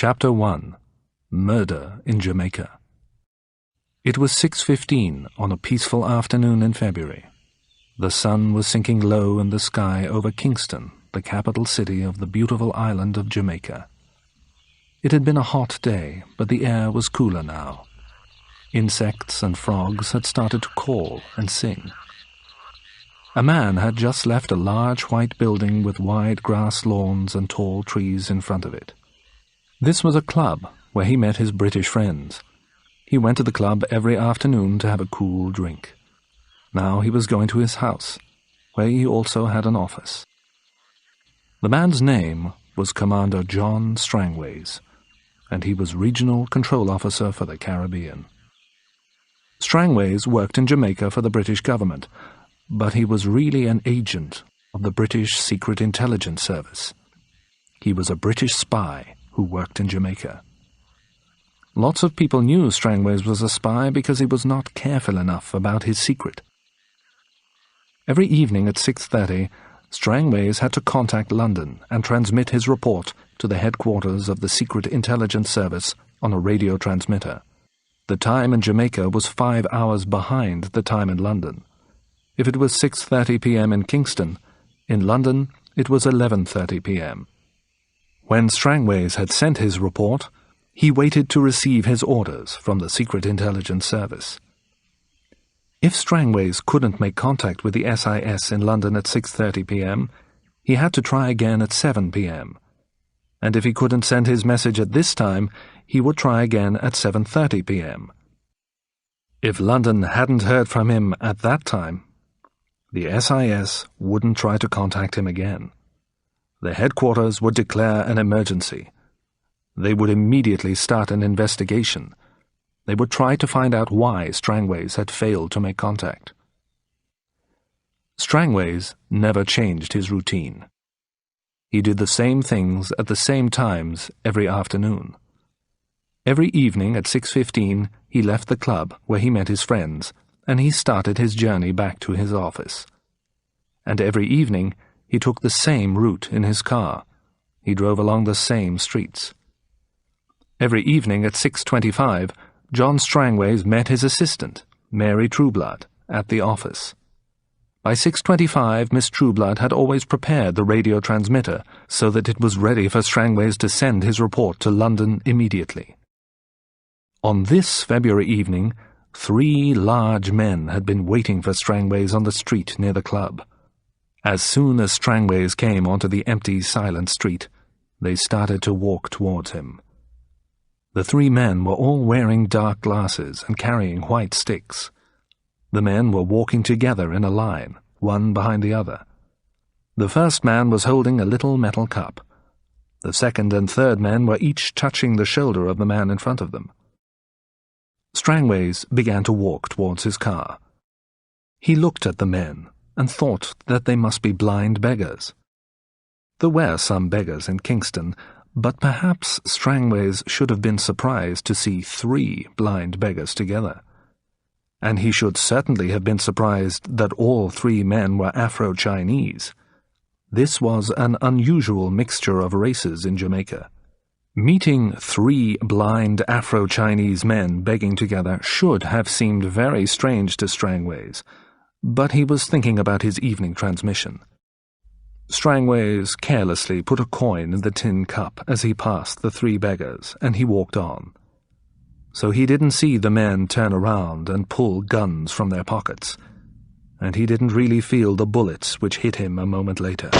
Chapter 1. Murder in Jamaica. It was 6:15 on a peaceful afternoon in February. The sun was sinking low in the sky over Kingston, the capital city of the beautiful island of Jamaica. It had been a hot day, but the air was cooler now. Insects and frogs had started to call and sing. A man had just left a large white building with wide grass lawns and tall trees in front of it. This was a club where he met his British friends. He went to the club every afternoon to have a cool drink. Now he was going to his house, where he also had an office. The man's name was Commander John Strangways, and he was Regional Control Officer for the Caribbean. Strangways worked in Jamaica for the British government, but he was really an agent of the British Secret Intelligence Service. He was a British spy who worked in Jamaica. Lots of people knew Strangways was a spy because he was not careful enough about his secret. Every evening at 6:30, Strangways had to contact London and transmit his report to the headquarters of the Secret Intelligence Service on a radio transmitter. The time in Jamaica was 5 hours behind the time in London. If it was 6:30 p.m. in Kingston, in London it was 11:30 p.m. When Strangways had sent his report, he waited to receive his orders from the Secret Intelligence Service. If Strangways couldn't make contact with the SIS in London at 6:30 p.m., he had to try again at 7 p.m. And if he couldn't send his message at this time, he would try again at 7:30 p.m. If London hadn't heard from him at that time, the SIS wouldn't try to contact him again. The headquarters would declare an emergency. They would immediately start an investigation. They would try to find out why Strangways had failed to make contact. Strangways never changed his routine. He did the same things at the same times every afternoon. Every evening at 6:15 he left the club where he met his friends, and he started his journey back to his office. And every evening he took the same route in his car. He drove along the same streets. Every evening at 6:25, John Strangways met his assistant, Mary Trueblood, at the office. By 6:25, Miss Trueblood had always prepared the radio transmitter so that it was ready for Strangways to send his report to London immediately. On this February evening, 3 large men had been waiting for Strangways on the street near the club. As soon as Strangways came onto the empty, silent street, they started to walk towards him. The 3 men were all wearing dark glasses and carrying white sticks. The men were walking together in a line, one behind the other. The first man was holding a little metal cup. The second and third men were each touching the shoulder of the man in front of them. Strangways began to walk towards his car. He looked at the men and thought that they must be blind beggars. There were some beggars in Kingston, but perhaps Strangways should have been surprised to see 3 blind beggars together. And he should certainly have been surprised that all 3 men were Afro-Chinese. This was an unusual mixture of races in Jamaica. Meeting 3 blind Afro-Chinese men begging together should have seemed very strange to Strangways, but he was thinking about his evening transmission. Strangways carelessly put a coin in the tin cup as he passed the 3 beggars, and he walked on. So he didn't see the men turn around and pull guns from their pockets, and he didn't really feel the bullets which hit him a moment later.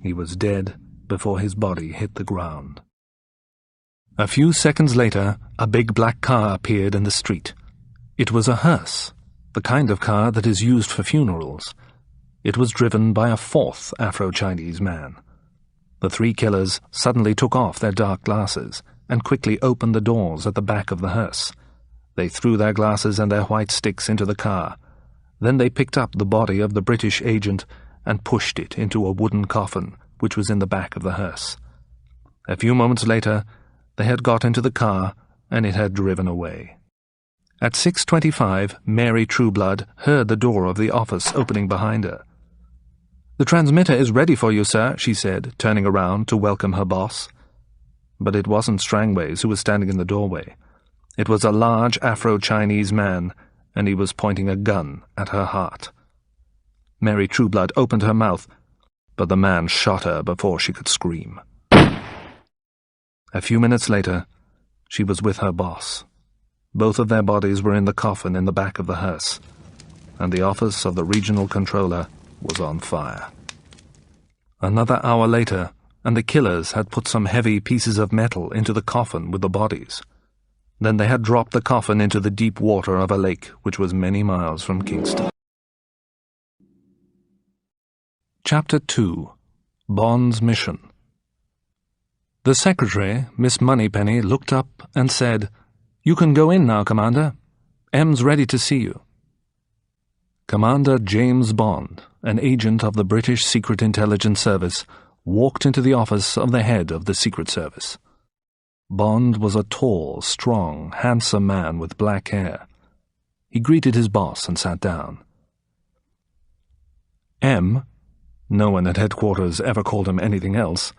He was dead before his body hit the ground. A few seconds later, a big black car appeared in the street. It was a hearse, the kind of car that is used for funerals. It was driven by a 4th Afro-Chinese man. The 3 killers suddenly took off their dark glasses and quickly opened the doors at the back of the hearse. They threw their glasses and their white sticks into the car. Then they picked up the body of the British agent and pushed it into a wooden coffin which was in the back of the hearse. A few moments later, they had got into the car and it had driven away. At 6:25, Mary Trueblood heard the door of the office opening behind her. "The transmitter is ready for you, sir," she said, turning around to welcome her boss. But it wasn't Strangways who was standing in the doorway. It was a large Afro-Chinese man, and he was pointing a gun at her heart. Mary Trueblood opened her mouth, but the man shot her before she could scream. A few minutes later, she was with her boss. Both of their bodies were in the coffin in the back of the hearse, and the office of the regional controller was on fire. Another hour later, and the killers had put some heavy pieces of metal into the coffin with the bodies. Then they had dropped the coffin into the deep water of a lake which was many miles from Kingston. Chapter 2. Bond's Mission. The secretary, Miss Moneypenny, looked up and said, "You can go in now, Commander. M's ready to see you." Commander James Bond, an agent of the British Secret Intelligence Service, walked into the office of the head of the Secret Service. Bond was a tall, strong, handsome man with black hair. He greeted his boss and sat down. M, no one at headquarters ever called him anything else,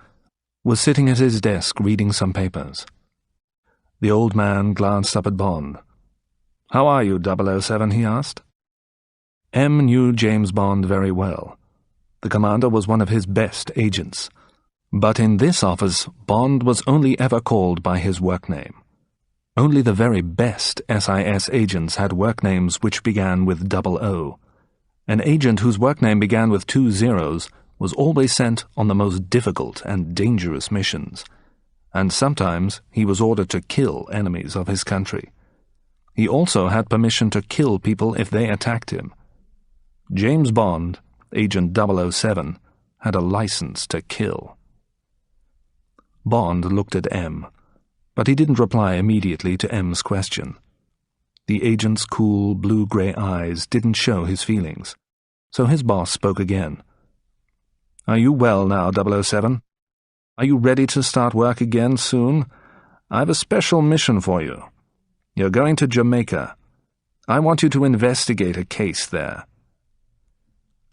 was sitting at his desk reading some papers. The old man glanced up at Bond. "How are you, 007?" he asked. M knew James Bond very well. The commander was one of his best agents. But in this office, Bond was only ever called by his work name. Only the very best SIS agents had work names which began with 00. An agent whose work name began with 2 zeros was always sent on the most difficult and dangerous missions, and sometimes he was ordered to kill enemies of his country. He also had permission to kill people if they attacked him. James Bond, Agent 007, had a license to kill. Bond looked at M, but he didn't reply immediately to M's question. The agent's cool, blue-grey eyes didn't show his feelings, so his boss spoke again. "Are you well now, 007? Are you ready to start work again soon? I've a special mission for you. You're going to Jamaica. I want you to investigate a case there."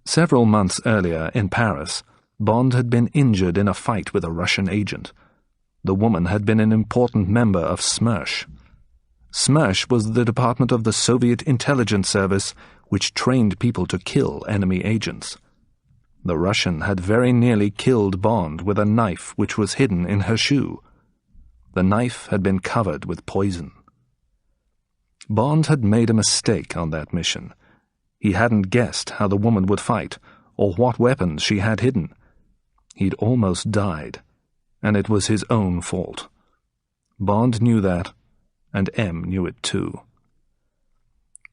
Several months earlier, in Paris, Bond had been injured in a fight with a Russian agent. The woman had been an important member of SMERSH. SMERSH was the department of the Soviet intelligence service which trained people to kill enemy agents. The Russian had very nearly killed Bond with a knife which was hidden in her shoe. The knife had been covered with poison. Bond had made a mistake on that mission. He hadn't guessed how the woman would fight, or what weapons she had hidden. He'd almost died, and it was his own fault. Bond knew that, and M knew it too.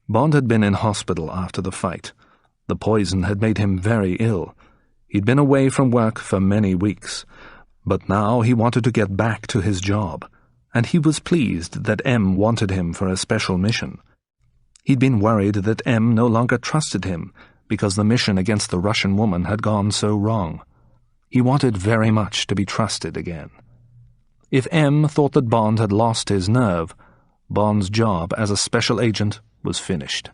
Bond had been in hospital after the fight. The poison had made him very ill. He'd been away from work for many weeks, but now he wanted to get back to his job, and he was pleased that M wanted him for a special mission. He'd been worried that M no longer trusted him because the mission against the Russian woman had gone so wrong. He wanted very much to be trusted again. If M thought that Bond had lost his nerve, Bond's job as a special agent was finished.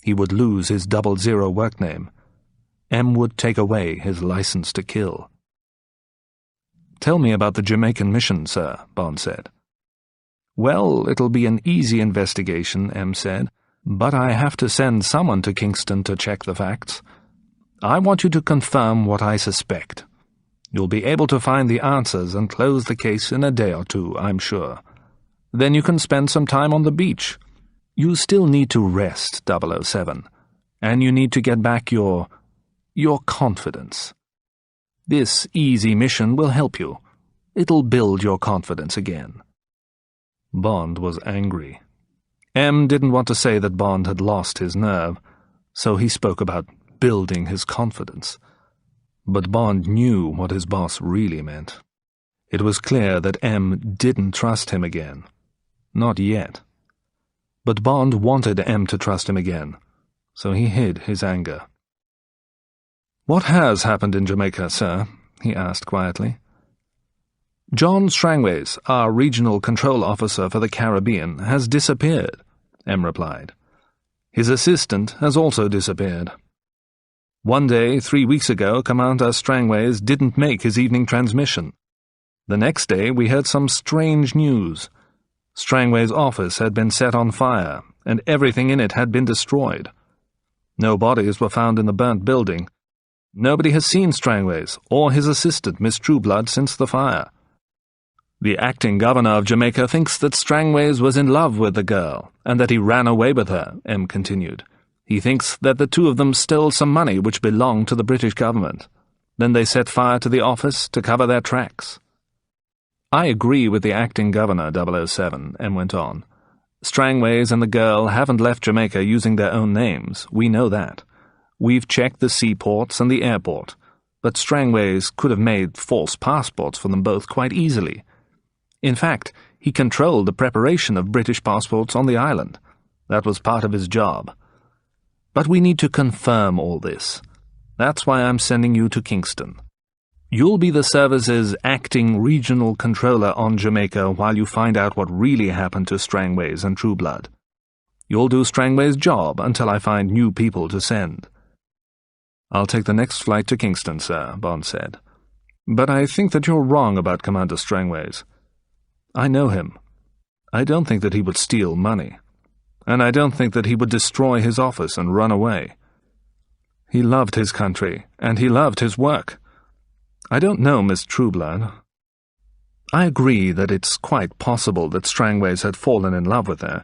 He would lose his 00 work name. M would take away his license to kill. "Tell me about the Jamaican mission, sir," Bond said. "Well, it'll be an easy investigation," M said, "but I have to send someone to Kingston to check the facts. I want you to confirm what I suspect. You'll be able to find the answers and close the case in a day or two, I'm sure. Then you can spend some time on the beach. You still need to rest, 007, and you need to get back your confidence. This easy mission will help you. It'll build your confidence again." Bond was angry. M didn't want to say that Bond had lost his nerve, so he spoke about building his confidence. But Bond knew what his boss really meant. It was clear that M didn't trust him again. Not yet. But Bond wanted M to trust him again, so he hid his anger. "What has happened in Jamaica, sir?" he asked quietly. "John Strangways, our regional control officer for the Caribbean, has disappeared," M replied. "His assistant has also disappeared. One day, 3 weeks ago, Commander Strangways didn't make his evening transmission. The next day we heard some strange news. Strangway's office had been set on fire, and everything in it had been destroyed. No bodies were found in the burnt building. Nobody has seen Strangways or his assistant, Miss Trueblood, since the fire. The acting governor of Jamaica thinks that Strangways was in love with the girl, and that he ran away with her, M continued. He thinks that the two of them stole some money which belonged to the British government. Then they set fire to the office to cover their tracks. I agree with the acting governor, 007, M went on. Strangways and the girl haven't left Jamaica using their own names, we know that. We've checked the seaports and the airport, but Strangways could have made false passports for them both quite easily. In fact, he controlled the preparation of British passports on the island. That was part of his job. But we need to confirm all this. That's why I'm sending you to Kingston. You'll be the service's acting regional controller on Jamaica while you find out what really happened to Strangways and Trueblood. You'll do Strangway's job until I find new people to send. I'll take the next flight to Kingston, sir, Bond said. But I think that you're wrong about Commander Strangways. I know him. I don't think that he would steal money. And I don't think that he would destroy his office and run away. He loved his country, and he loved his work. I don't know Miss Trueblood. I agree that it's quite possible that Strangways had fallen in love with her.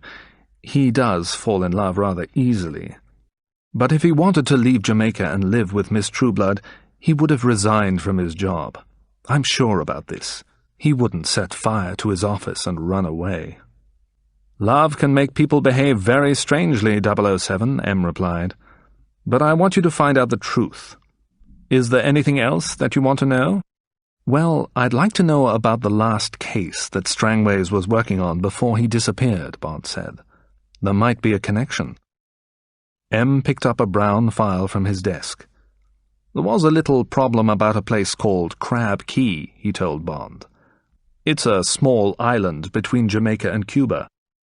He does fall in love rather easily. But if he wanted to leave Jamaica and live with Miss Trueblood, he would have resigned from his job. I'm sure about this. He wouldn't set fire to his office and run away. Love can make people behave very strangely, 007, M replied. But I want you to find out the truth. Is there anything else that you want to know? Well, I'd like to know about the last case that Strangways was working on before he disappeared, Bond said. There might be a connection. M picked up a brown file from his desk. There was a little problem about a place called Crab Key, he told Bond. It's a small island between Jamaica and Cuba.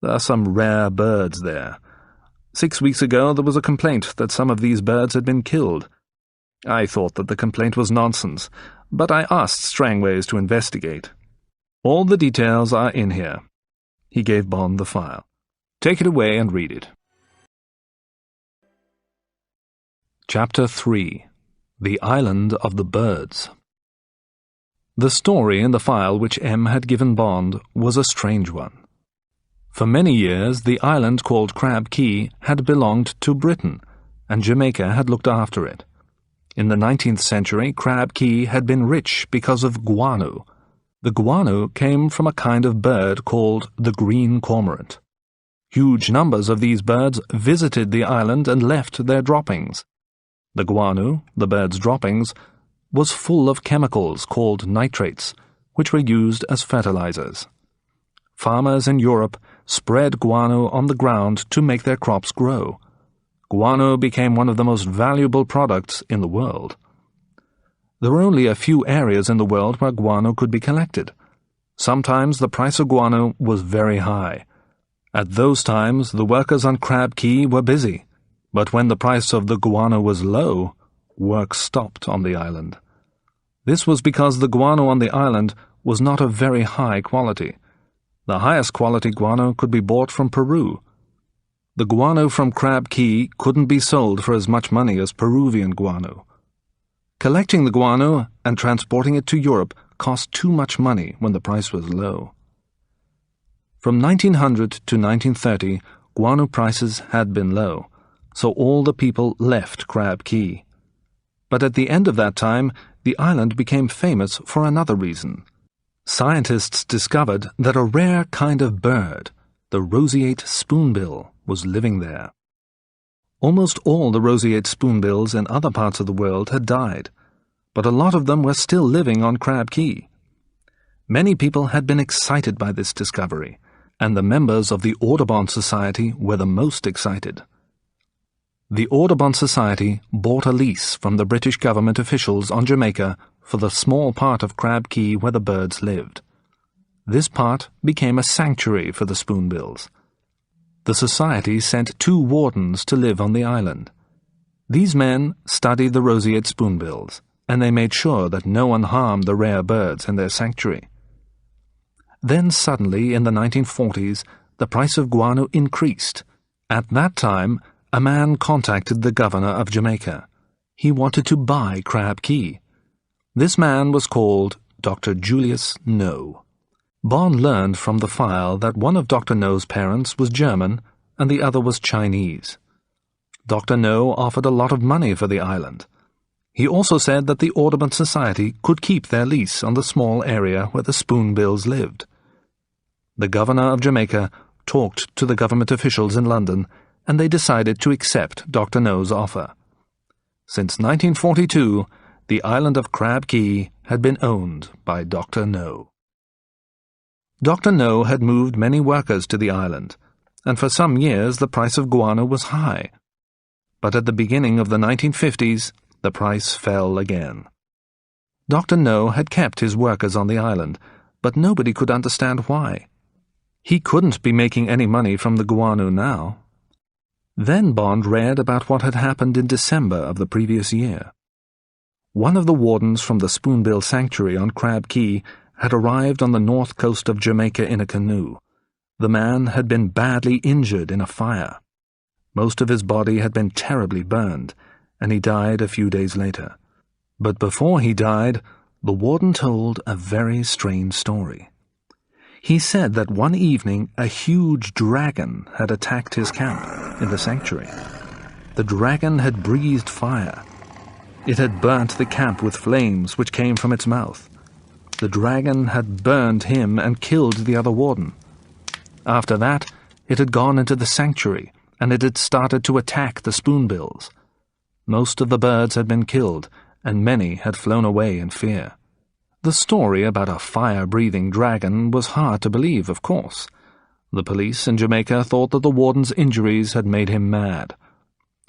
There are some rare birds there. 6 weeks ago there was a complaint that some of these birds had been killed. I thought that the complaint was nonsense, but I asked Strangways to investigate. All the details are in here. He gave Bond the file. Take it away and read it. Chapter 3. The Island of the Birds. The story in the file which M had given Bond was a strange one. For many years the island called Crab Key had belonged to Britain, and Jamaica had looked after it. In the 19th century, Crab Key had been rich because of guano. The guano came from a kind of bird called the green cormorant. Huge numbers of these birds visited the island and left their droppings. The guano, the bird's droppings, was full of chemicals called nitrates, which were used as fertilizers. Farmers in Europe spread guano on the ground to make their crops grow. Guano became one of the most valuable products in the world. There were only a few areas in the world where guano could be collected. Sometimes the price of guano was very high. At those times, the workers on Crab Key were busy, but when the price of the guano was low, work stopped on the island. This was because the guano on the island was not of very high quality. The highest quality guano could be bought from Peru. The guano from Crab Key couldn't be sold for as much money as Peruvian guano. Collecting the guano and transporting it to Europe cost too much money when the price was low. From 1900 to 1930, guano prices had been low, so all the people left Crab Key. But at the end of that time, the island became famous for another reason. Scientists discovered that a rare kind of bird, the roseate spoonbill, was living there. Almost all the roseate spoonbills in other parts of the world had died, but a lot of them were still living on Crab Key. Many people had been excited by this discovery, and the members of the Audubon Society were the most excited. The Audubon Society bought a lease from the British government officials on Jamaica for the small part of Crab Key where the birds lived. This part became a sanctuary for the spoonbills. The society sent 2 wardens to live on the island. These men studied the roseate spoonbills, and they made sure that no one harmed the rare birds in their sanctuary. Then suddenly, in the 1940s, the price of guano increased. At that time, a man contacted the governor of Jamaica. He wanted to buy Crab Key. This man was called Dr. Julius No. Bond learned from the file that one of Dr. No's parents was German and the other was Chinese. Dr. No offered a lot of money for the island. He also said that the Audubon Society could keep their lease on the small area where the Spoonbills lived. The governor of Jamaica talked to the government officials in London, and they decided to accept Dr. No's offer. Since 1942, the island of Crab Key had been owned by Dr. No. Dr. No had moved many workers to the island, and for some years the price of guano was high. But at the beginning of the 1950s, the price fell again. Dr. No had kept his workers on the island, but nobody could understand why. He couldn't be making any money from the guano now. Then Bond read about what had happened in December of the previous year. One of the wardens from the Spoonbill Sanctuary on Crab Key had arrived on the north coast of Jamaica in a canoe. The man had been badly injured in a fire. Most of his body had been terribly burned, and he died a few days later. But before he died, the warden told a very strange story. He said that one evening a huge dragon had attacked his camp in the sanctuary. The dragon had breathed fire. It had burnt the camp with flames which came from its mouth. The dragon had burned him and killed the other warden. After that, it had gone into the sanctuary, and it had started to attack the Spoonbills. Most of the birds had been killed, and many had flown away in fear. The story about a fire-breathing dragon was hard to believe, of course. The police in Jamaica thought that the warden's injuries had made him mad.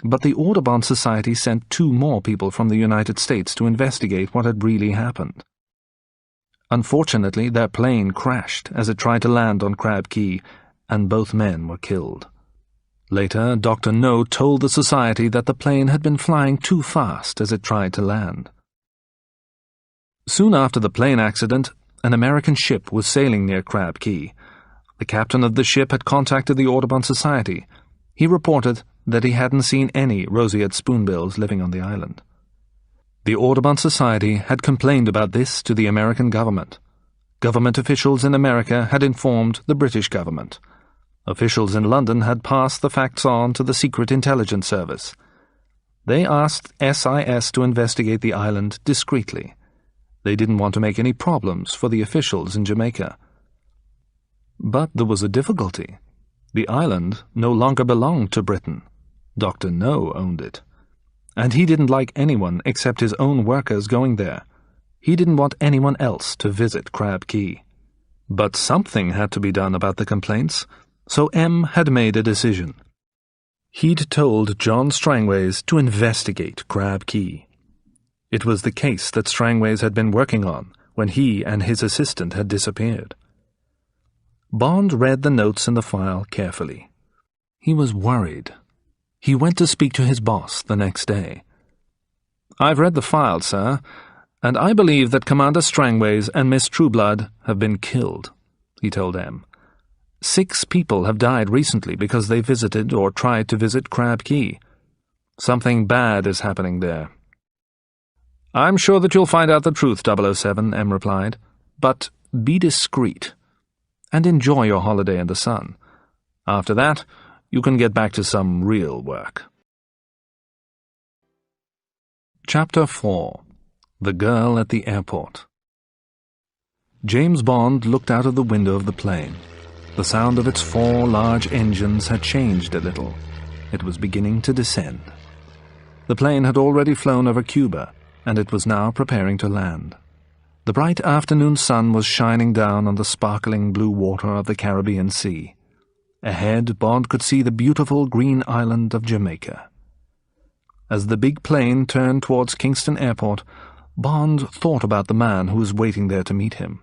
But the Audubon Society sent 2 more people from the United States to investigate what had really happened. Unfortunately, their plane crashed as it tried to land on Crab Key, and both men were killed. Later, Dr. No told the society that the plane had been flying too fast as it tried to land. Soon after the plane accident, an American ship was sailing near Crab Key. The captain of the ship had contacted the Audubon Society. He reported that he hadn't seen any roseate spoonbills living on the island. The Audubon Society had complained about this to the American government. Government officials in America had informed the British government. Officials in London had passed the facts on to the Secret Intelligence Service. They asked SIS to investigate the island discreetly. They didn't want to make any problems for the officials in Jamaica. But there was a difficulty. The island no longer belonged to Britain. Dr. No owned it. And he didn't like anyone except his own workers going there. He didn't want anyone else to visit Crab Key. But something had to be done about the complaints, so M had made a decision. He'd told John Strangways to investigate Crab Key. It was the case that Strangways had been working on when he and his assistant had disappeared. Bond read the notes in the file carefully. He was worried. He went to speak to his boss the next day. "I've read the file, sir, and I believe that Commander Strangways and Miss Trueblood have been killed," he told M. 6 people have died recently because they visited or tried to visit Crab Key. Something bad is happening there. "I'm sure that you'll find out the truth, 007, M replied. "But be discreet, and enjoy your holiday in the sun. After that, you can get back to some real work." Chapter 4. The Girl at the Airport. James Bond looked out of the window of the plane. The sound of its 4 large engines had changed a little. It was beginning to descend. The plane had already flown over Cuba, and it was now preparing to land. The bright afternoon sun was shining down on the sparkling blue water of the Caribbean Sea. Ahead, Bond could see the beautiful green island of Jamaica. As the big plane turned towards Kingston Airport, Bond thought about the man who was waiting there to meet him.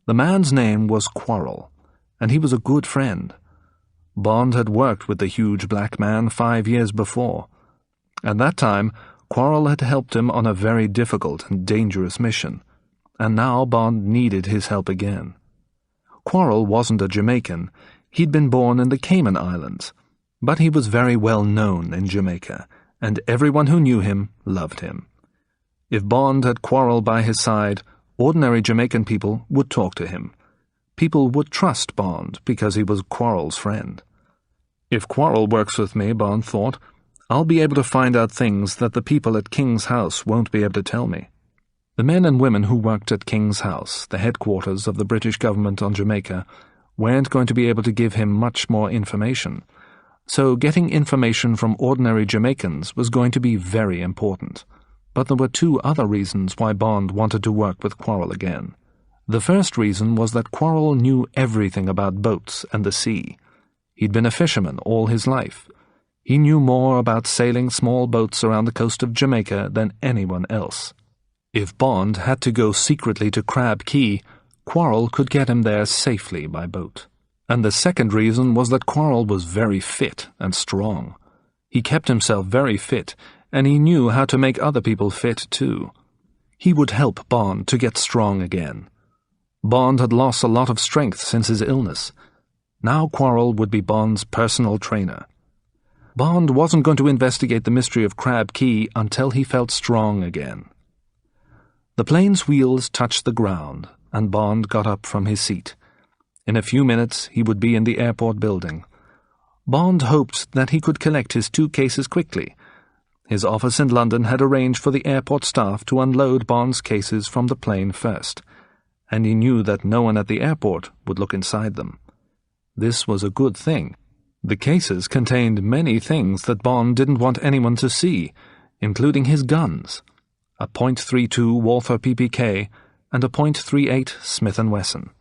The man's name was Quarrel, and he was a good friend. Bond had worked with the huge black man 5 years before. At that time, Quarrel had helped him on a very difficult and dangerous mission, and now Bond needed his help again. Quarrel wasn't a Jamaican. He'd been born in the Cayman Islands, but he was very well known in Jamaica, and everyone who knew him loved him. If Bond had Quarrel by his side, ordinary Jamaican people would talk to him. People would trust Bond because he was Quarrel's friend. If Quarrel works with me, Bond thought, I'll be able to find out things that the people at King's House won't be able to tell me. The men and women who worked at King's House, the headquarters of the British government on Jamaica, weren't going to be able to give him much more information. So getting information from ordinary Jamaicans was going to be very important. But there were two other reasons why Bond wanted to work with Quarrel again. The first reason was that Quarrel knew everything about boats and the sea. He'd been a fisherman all his life. He knew more about sailing small boats around the coast of Jamaica than anyone else. If Bond had to go secretly to Crab Key, Quarrel could get him there safely by boat. And the second reason was that Quarrel was very fit and strong. He kept himself very fit, and he knew how to make other people fit too. He would help Bond to get strong again. Bond had lost a lot of strength since his illness. Now Quarrel would be Bond's personal trainer. Bond wasn't going to investigate the mystery of Crab Key until he felt strong again. The plane's wheels touched the ground, and Bond got up from his seat. In a few minutes he would be in the airport building. Bond hoped that he could collect his 2 cases quickly. His office in London had arranged for the airport staff to unload Bond's cases from the plane first, and he knew that no one at the airport would look inside them. This was a good thing. The cases contained many things that Bond didn't want anyone to see, including his guns, a .32 Walther PPK and a .38 Smith & Wesson.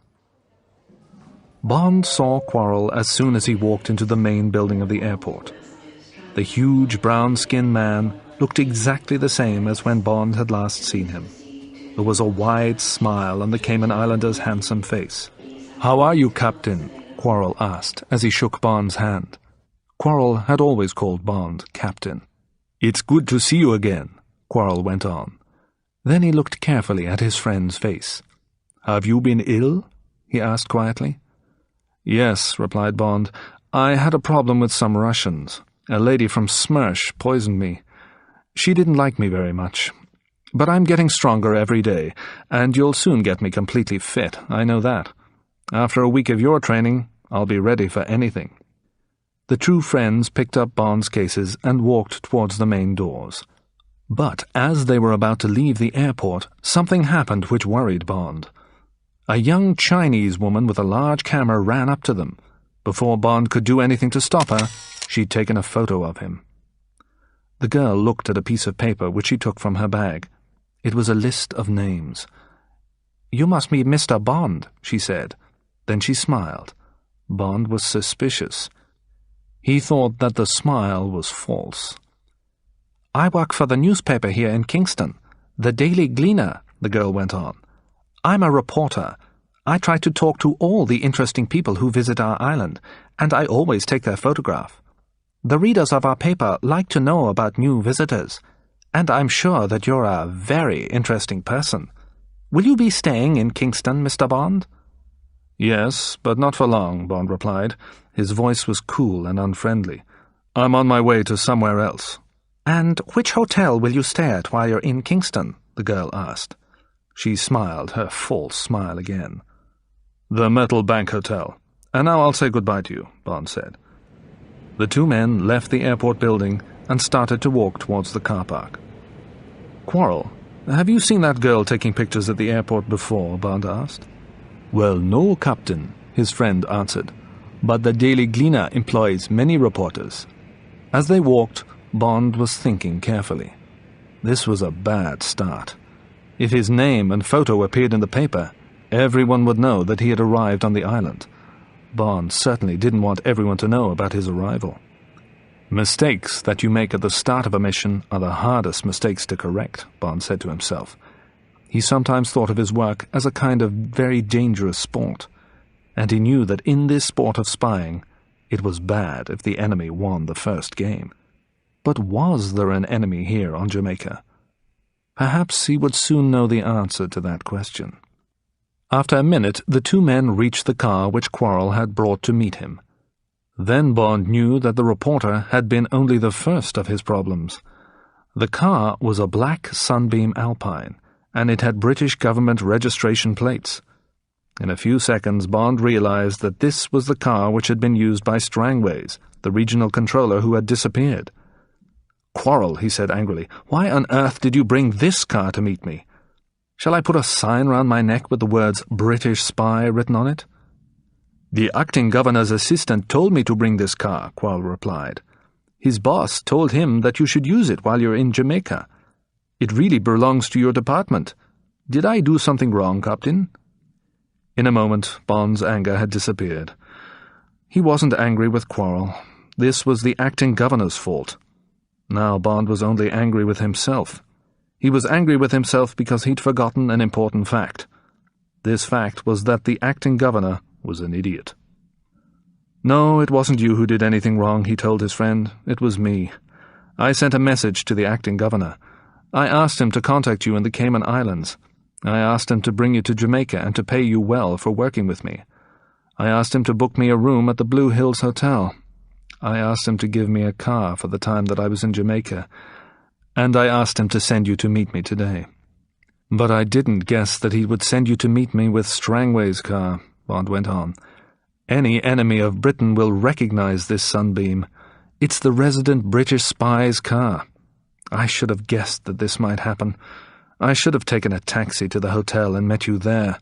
Bond saw Quarrel as soon as he walked into the main building of the airport. The huge brown-skinned man looked exactly the same as when Bond had last seen him. There was a wide smile on the Cayman Islander's handsome face. "How are you, Captain?" Quarrel asked as he shook Bond's hand. Quarrel had always called Bond Captain. "It's good to see you again," Quarrel went on. Then he looked carefully at his friend's face. "Have you been ill?" he asked quietly. "Yes," replied Bond. "I had a problem with some Russians. A lady from Smersh poisoned me. She didn't like me very much. But I'm getting stronger every day, and you'll soon get me completely fit, I know that. After a week of your training, I'll be ready for anything." The two friends picked up Bond's cases and walked towards the main doors. But as they were about to leave the airport, something happened which worried Bond. A young Chinese woman with a large camera ran up to them. Before Bond could do anything to stop her, she'd taken a photo of him. The girl looked at a piece of paper which she took from her bag. It was a list of names. "You must be Mr. Bond," she said. Then she smiled. Bond was suspicious. He thought that the smile was false. "I work for the newspaper here in Kingston, the Daily Gleaner," the girl went on. "I'm a reporter. I try to talk to all the interesting people who visit our island, and I always take their photograph. The readers of our paper like to know about new visitors, and I'm sure that you're a very interesting person. Will you be staying in Kingston, Mr. Bond?" "Yes, but not for long," Bond replied. His voice was cool and unfriendly. "I'm on my way to somewhere else." "And which hotel will you stay at while you're in Kingston?" the girl asked. She smiled, her false smile again. "The Metal Bank Hotel. And now I'll say goodbye to you," Bond said. The two men left the airport building and started to walk towards the car park. "Quarrel, have you seen that girl taking pictures at the airport before?" Bond asked. "Well, no, Captain," his friend answered. "But the Daily Gleaner employs many reporters." As they walked, Bond was thinking carefully. This was a bad start. If his name and photo appeared in the paper, everyone would know that he had arrived on the island. Bond certainly didn't want everyone to know about his arrival. Mistakes that you make at the start of a mission are the hardest mistakes to correct, Bond said to himself. He sometimes thought of his work as a kind of very dangerous sport, and he knew that in this sport of spying, it was bad if the enemy won the first game. But was there an enemy here on Jamaica? Perhaps he would soon know the answer to that question. After a minute, the two men reached the car which Quarrel had brought to meet him. Then Bond knew that the reporter had been only the first of his problems. The car was a black Sunbeam Alpine, and it had British government registration plates. In a few seconds, Bond realized that this was the car which had been used by Strangways, the regional controller who had disappeared. "Quarrel," he said angrily, "why on earth did you bring this car to meet me? Shall I put a sign round my neck with the words British Spy written on it?" "The acting governor's assistant told me to bring this car," Quarrel replied. "His boss told him that you should use it while you're in Jamaica. It really belongs to your department. Did I do something wrong, Captain?" In a moment, Bond's anger had disappeared. He wasn't angry with Quarrel. This was the acting governor's fault. Now Bond was only angry with himself. He was angry with himself because he'd forgotten an important fact. This fact was that the acting governor was an idiot. "No, it wasn't you who did anything wrong," he told his friend. "It was me. I sent a message to the acting governor. I asked him to contact you in the Cayman Islands. I asked him to bring you to Jamaica and to pay you well for working with me. I asked him to book me a room at the Blue Hills Hotel. I asked him to give me a car for the time that I was in Jamaica, and I asked him to send you to meet me today. But I didn't guess that he would send you to meet me with Strangway's car," Bond went on. "Any enemy of Britain will recognize this Sunbeam. It's the resident British spy's car. I should have guessed that this might happen. I should have taken a taxi to the hotel and met you there.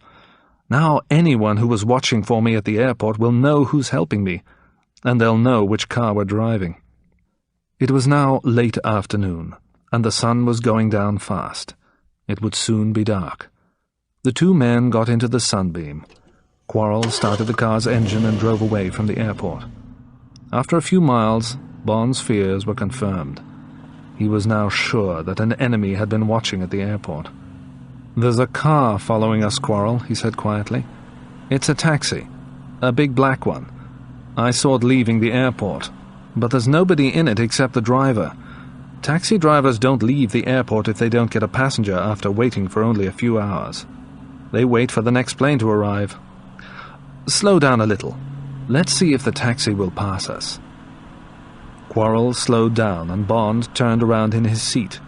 Now anyone who was watching for me at the airport will know who's helping me, and they'll know which car we're driving." It was now late afternoon, and the sun was going down fast. It would soon be dark. The two men got into the Sunbeam. Quarrel started the car's engine and drove away from the airport. After a few miles, Bond's fears were confirmed. He was now sure that an enemy had been watching at the airport. "There's a car following us, Quarrel," he said quietly. "It's a taxi, a big black one. I saw it leaving the airport, but there's nobody in it except the driver. Taxi drivers don't leave the airport if they don't get a passenger after waiting for only a few hours. They wait for the next plane to arrive. Slow down a little. Let's see if the taxi will pass us." Quarrel slowed down, and Bond turned around in his seat.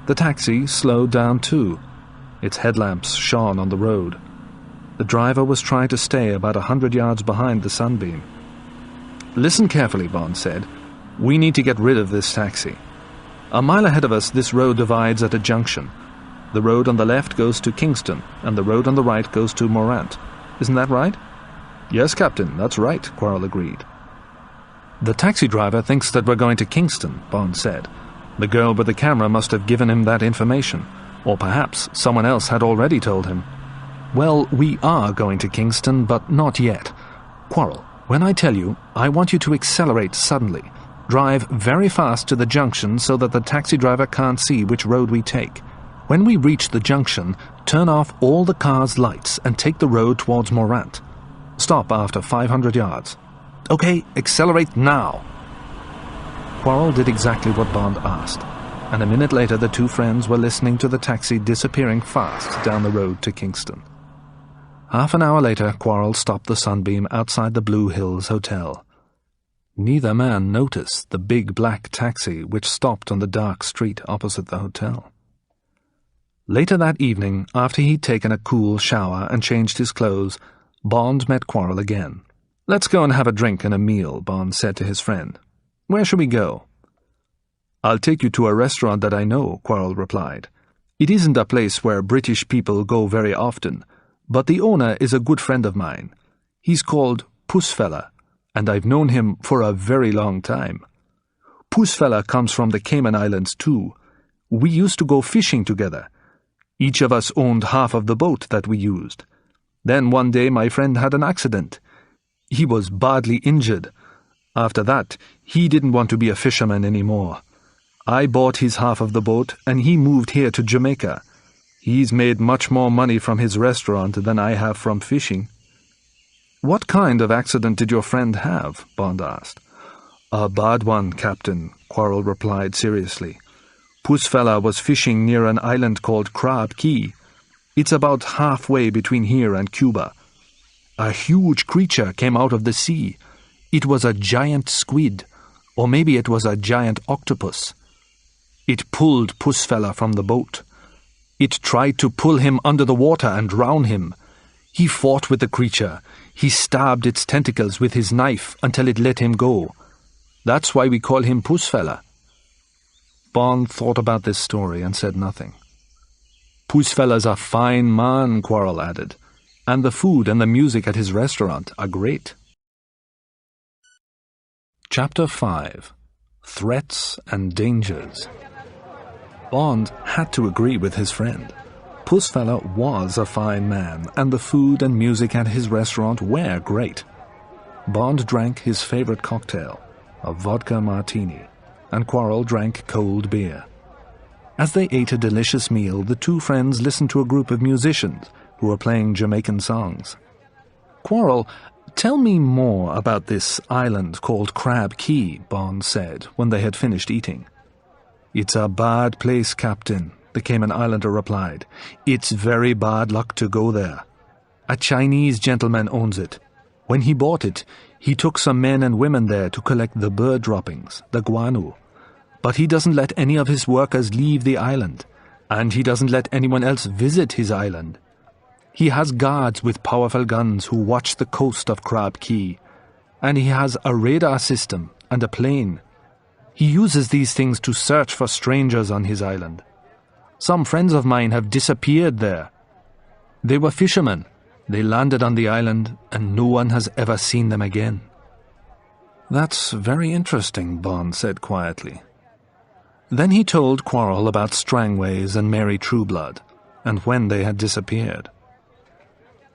The taxi slowed down too. Its headlamps shone on the road. The driver was trying to stay about 100 yards behind the Sunbeam. "Listen carefully," Bond said. "We need to get rid of this taxi. A mile ahead of us, this road divides at a junction. The road on the left goes to Kingston, and the road on the right goes to Morant. Isn't that right?" "Yes, Captain, that's right," Quarrel agreed. "The taxi driver thinks that we're going to Kingston," Bond said. "The girl with the camera must have given him that information, or perhaps someone else had already told him. Well, we are going to Kingston, but not yet. Quarrel, when I tell you, I want you to accelerate suddenly. Drive very fast to the junction so that the taxi driver can't see which road we take. When we reach the junction, turn off all the car's lights and take the road towards Morant. Stop after 500 yards. Okay, accelerate now." Quarrel did exactly what Bond asked, and a minute later the two friends were listening to the taxi disappearing fast down the road to Kingston. Half an hour later, Quarrel stopped the Sunbeam outside the Blue Hills Hotel. Neither man noticed the big black taxi which stopped on the dark street opposite the hotel. Later that evening, after he'd taken a cool shower and changed his clothes, Bond met Quarrel again. "Let's go and have a drink and a meal," Bond said to his friend. "Where shall we go?" "I'll take you to a restaurant that I know," Quarrel replied. "It isn't a place where British people go very often, but the owner is a good friend of mine. He's called Pussfella, and I've known him for a very long time. Pussfella comes from the Cayman Islands too. We used to go fishing together. Each of us owned half of the boat that we used. Then one day my friend had an accident. He was badly injured. After that, he didn't want to be a fisherman anymore. I bought his half of the boat, and he moved here to Jamaica. He's made much more money from his restaurant than I have from fishing." "What kind of accident did your friend have?" Bond asked. "A bad one, Captain," Quarrel replied seriously. "Pussfella was fishing near an island called Crab Key. It's about halfway between here and Cuba. A huge creature came out of the sea. It was a giant squid, or maybe it was a giant octopus. It pulled Pussfella from the boat. It tried to pull him under the water and drown him. He fought with the creature. He stabbed its tentacles with his knife until it let him go. That's why we call him Pussfella. Bond thought about this story and said nothing. Pussfella's a fine man, Quarrel added, and the food and the music at his restaurant are great. Chapter 5. Threats and Dangers. Bond had to agree with his friend. Pussfella was a fine man, and the food and music at his restaurant were great. Bond drank his favorite cocktail, a vodka martini, and Quarrel drank cold beer. As they ate a delicious meal, the two friends listened to a group of musicians who were playing Jamaican songs. Quarrel, tell me more about this island called Crab Key, Bond said when they had finished eating. It's a bad place, Captain, the Cayman Islander replied. It's very bad luck to go there. A Chinese gentleman owns it. When he bought it, he took some men and women there to collect the bird droppings, the guano. But he doesn't let any of his workers leave the island, and he doesn't let anyone else visit his island. He has guards with powerful guns who watch the coast of Crab Key, and he has a radar system and a plane. He uses these things to search for strangers on his island. Some friends of mine have disappeared there. They were fishermen. They landed on the island, and no one has ever seen them again. That's very interesting, Bond said quietly. Then he told Quarrel about Strangways and Mary Trueblood, and when they had disappeared.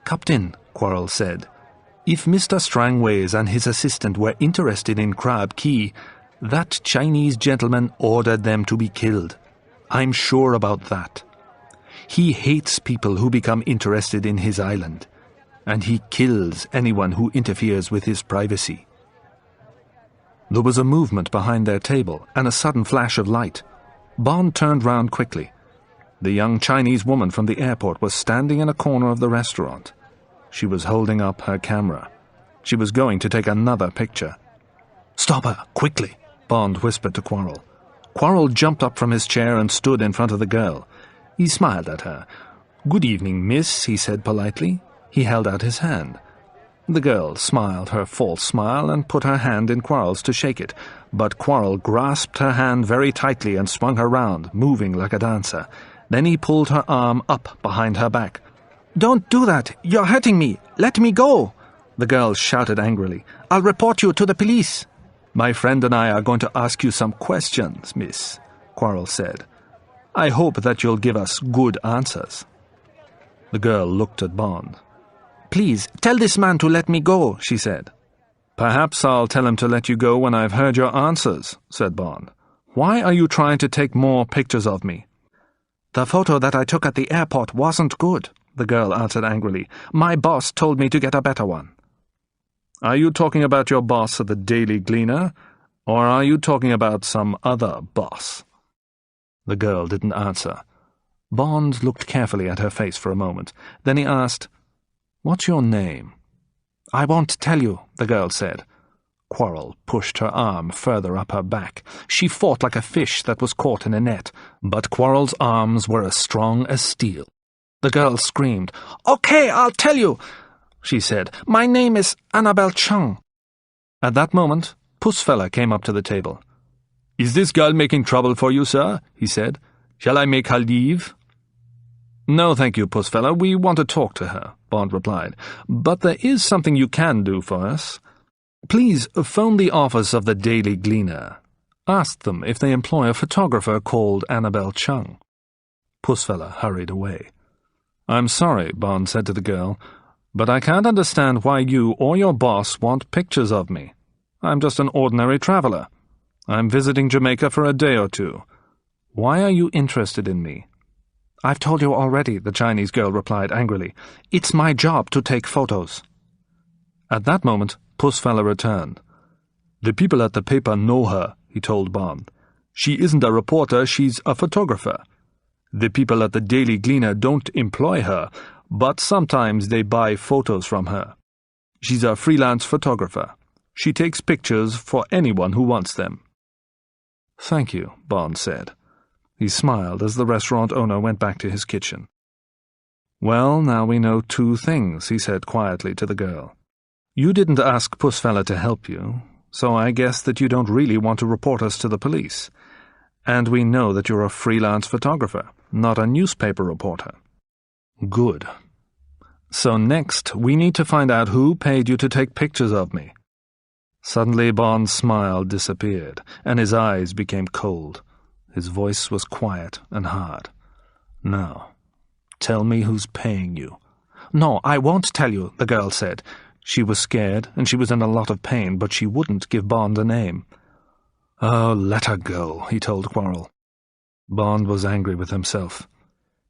Captain, Quarrel said, if Mr. Strangways and his assistant were interested in Crab Key, that Chinese gentleman ordered them to be killed. I'm sure about that. He hates people who become interested in his island, and he kills anyone who interferes with his privacy. There was a movement behind their table and a sudden flash of light. Bond turned round quickly. The young Chinese woman from the airport was standing in a corner of the restaurant. She was holding up her camera. She was going to take another picture. "Stop her, quickly," Bond whispered to Quarrel. Quarrel jumped up from his chair and stood in front of the girl. He smiled at her. "Good evening, miss," he said politely. He held out his hand. The girl smiled her false smile and put her hand in Quarrel's to shake it, but Quarrel grasped her hand very tightly and swung her round, moving like a dancer. Then he pulled her arm up behind her back. "Don't do that! You're hurting me! Let me go!" The girl shouted angrily. "I'll report you to the police!" "My friend and I are going to ask you some questions, miss," Quarrel said. "I hope that you'll give us good answers." The girl looked at Bond. "Please, tell this man to let me go," she said. "Perhaps I'll tell him to let you go when I've heard your answers," said Bond. "Why are you trying to take more pictures of me?" "The photo that I took at the airport wasn't good," the girl answered angrily. "My boss told me to get a better one." "Are you talking about your boss at the Daily Gleaner, or are you talking about some other boss?" The girl didn't answer. Bond looked carefully at her face for a moment. Then he asked, "What's your name?" "I won't tell you," the girl said. Quarrel pushed her arm further up her back. She fought like a fish that was caught in a net, but Quarrel's arms were as strong as steel. The girl screamed. "Okay, I'll tell you," she said. "My name is Annabelle Chung." At that moment, Pussfella came up to the table. "Is this girl making trouble for you, sir?" he said. "Shall I make her leave?" "No, thank you, Pussfella. We want to talk to her," Bond replied. "But there is something you can do for us. Please phone the office of the Daily Gleaner. Ask them if they employ a photographer called Annabelle Chung." Pussfella hurried away. "I'm sorry," Bond said to the girl, "but I can't understand why you or your boss want pictures of me. I'm just an ordinary traveler. I'm visiting Jamaica for a day or two. Why are you interested in me?" "I've told you already," the Chinese girl replied angrily. "It's my job to take photos." At that moment, Pussfella returned. "The people at the paper know her," he told Bond. "She isn't a reporter, she's a photographer. The people at the Daily Gleaner don't employ her, but sometimes they buy photos from her. She's a freelance photographer. She takes pictures for anyone who wants them." "Thank you," Bond said. He smiled as the restaurant owner went back to his kitchen. "Well, now we know 2 things," he said quietly to the girl. "You didn't ask Pussfella to help you, so I guess that you don't really want to report us to the police. And we know that you're a freelance photographer, not a newspaper reporter." "Good. So next, we need to find out who paid you to take pictures of me." Suddenly Bond's smile disappeared, and his eyes became cold. His voice was quiet and hard. "Now, tell me who's paying you." "No, I won't tell you," the girl said. She was scared, and she was in a lot of pain, but she wouldn't give Bond a name. "Oh, let her go," he told Quarrel. Bond was angry with himself.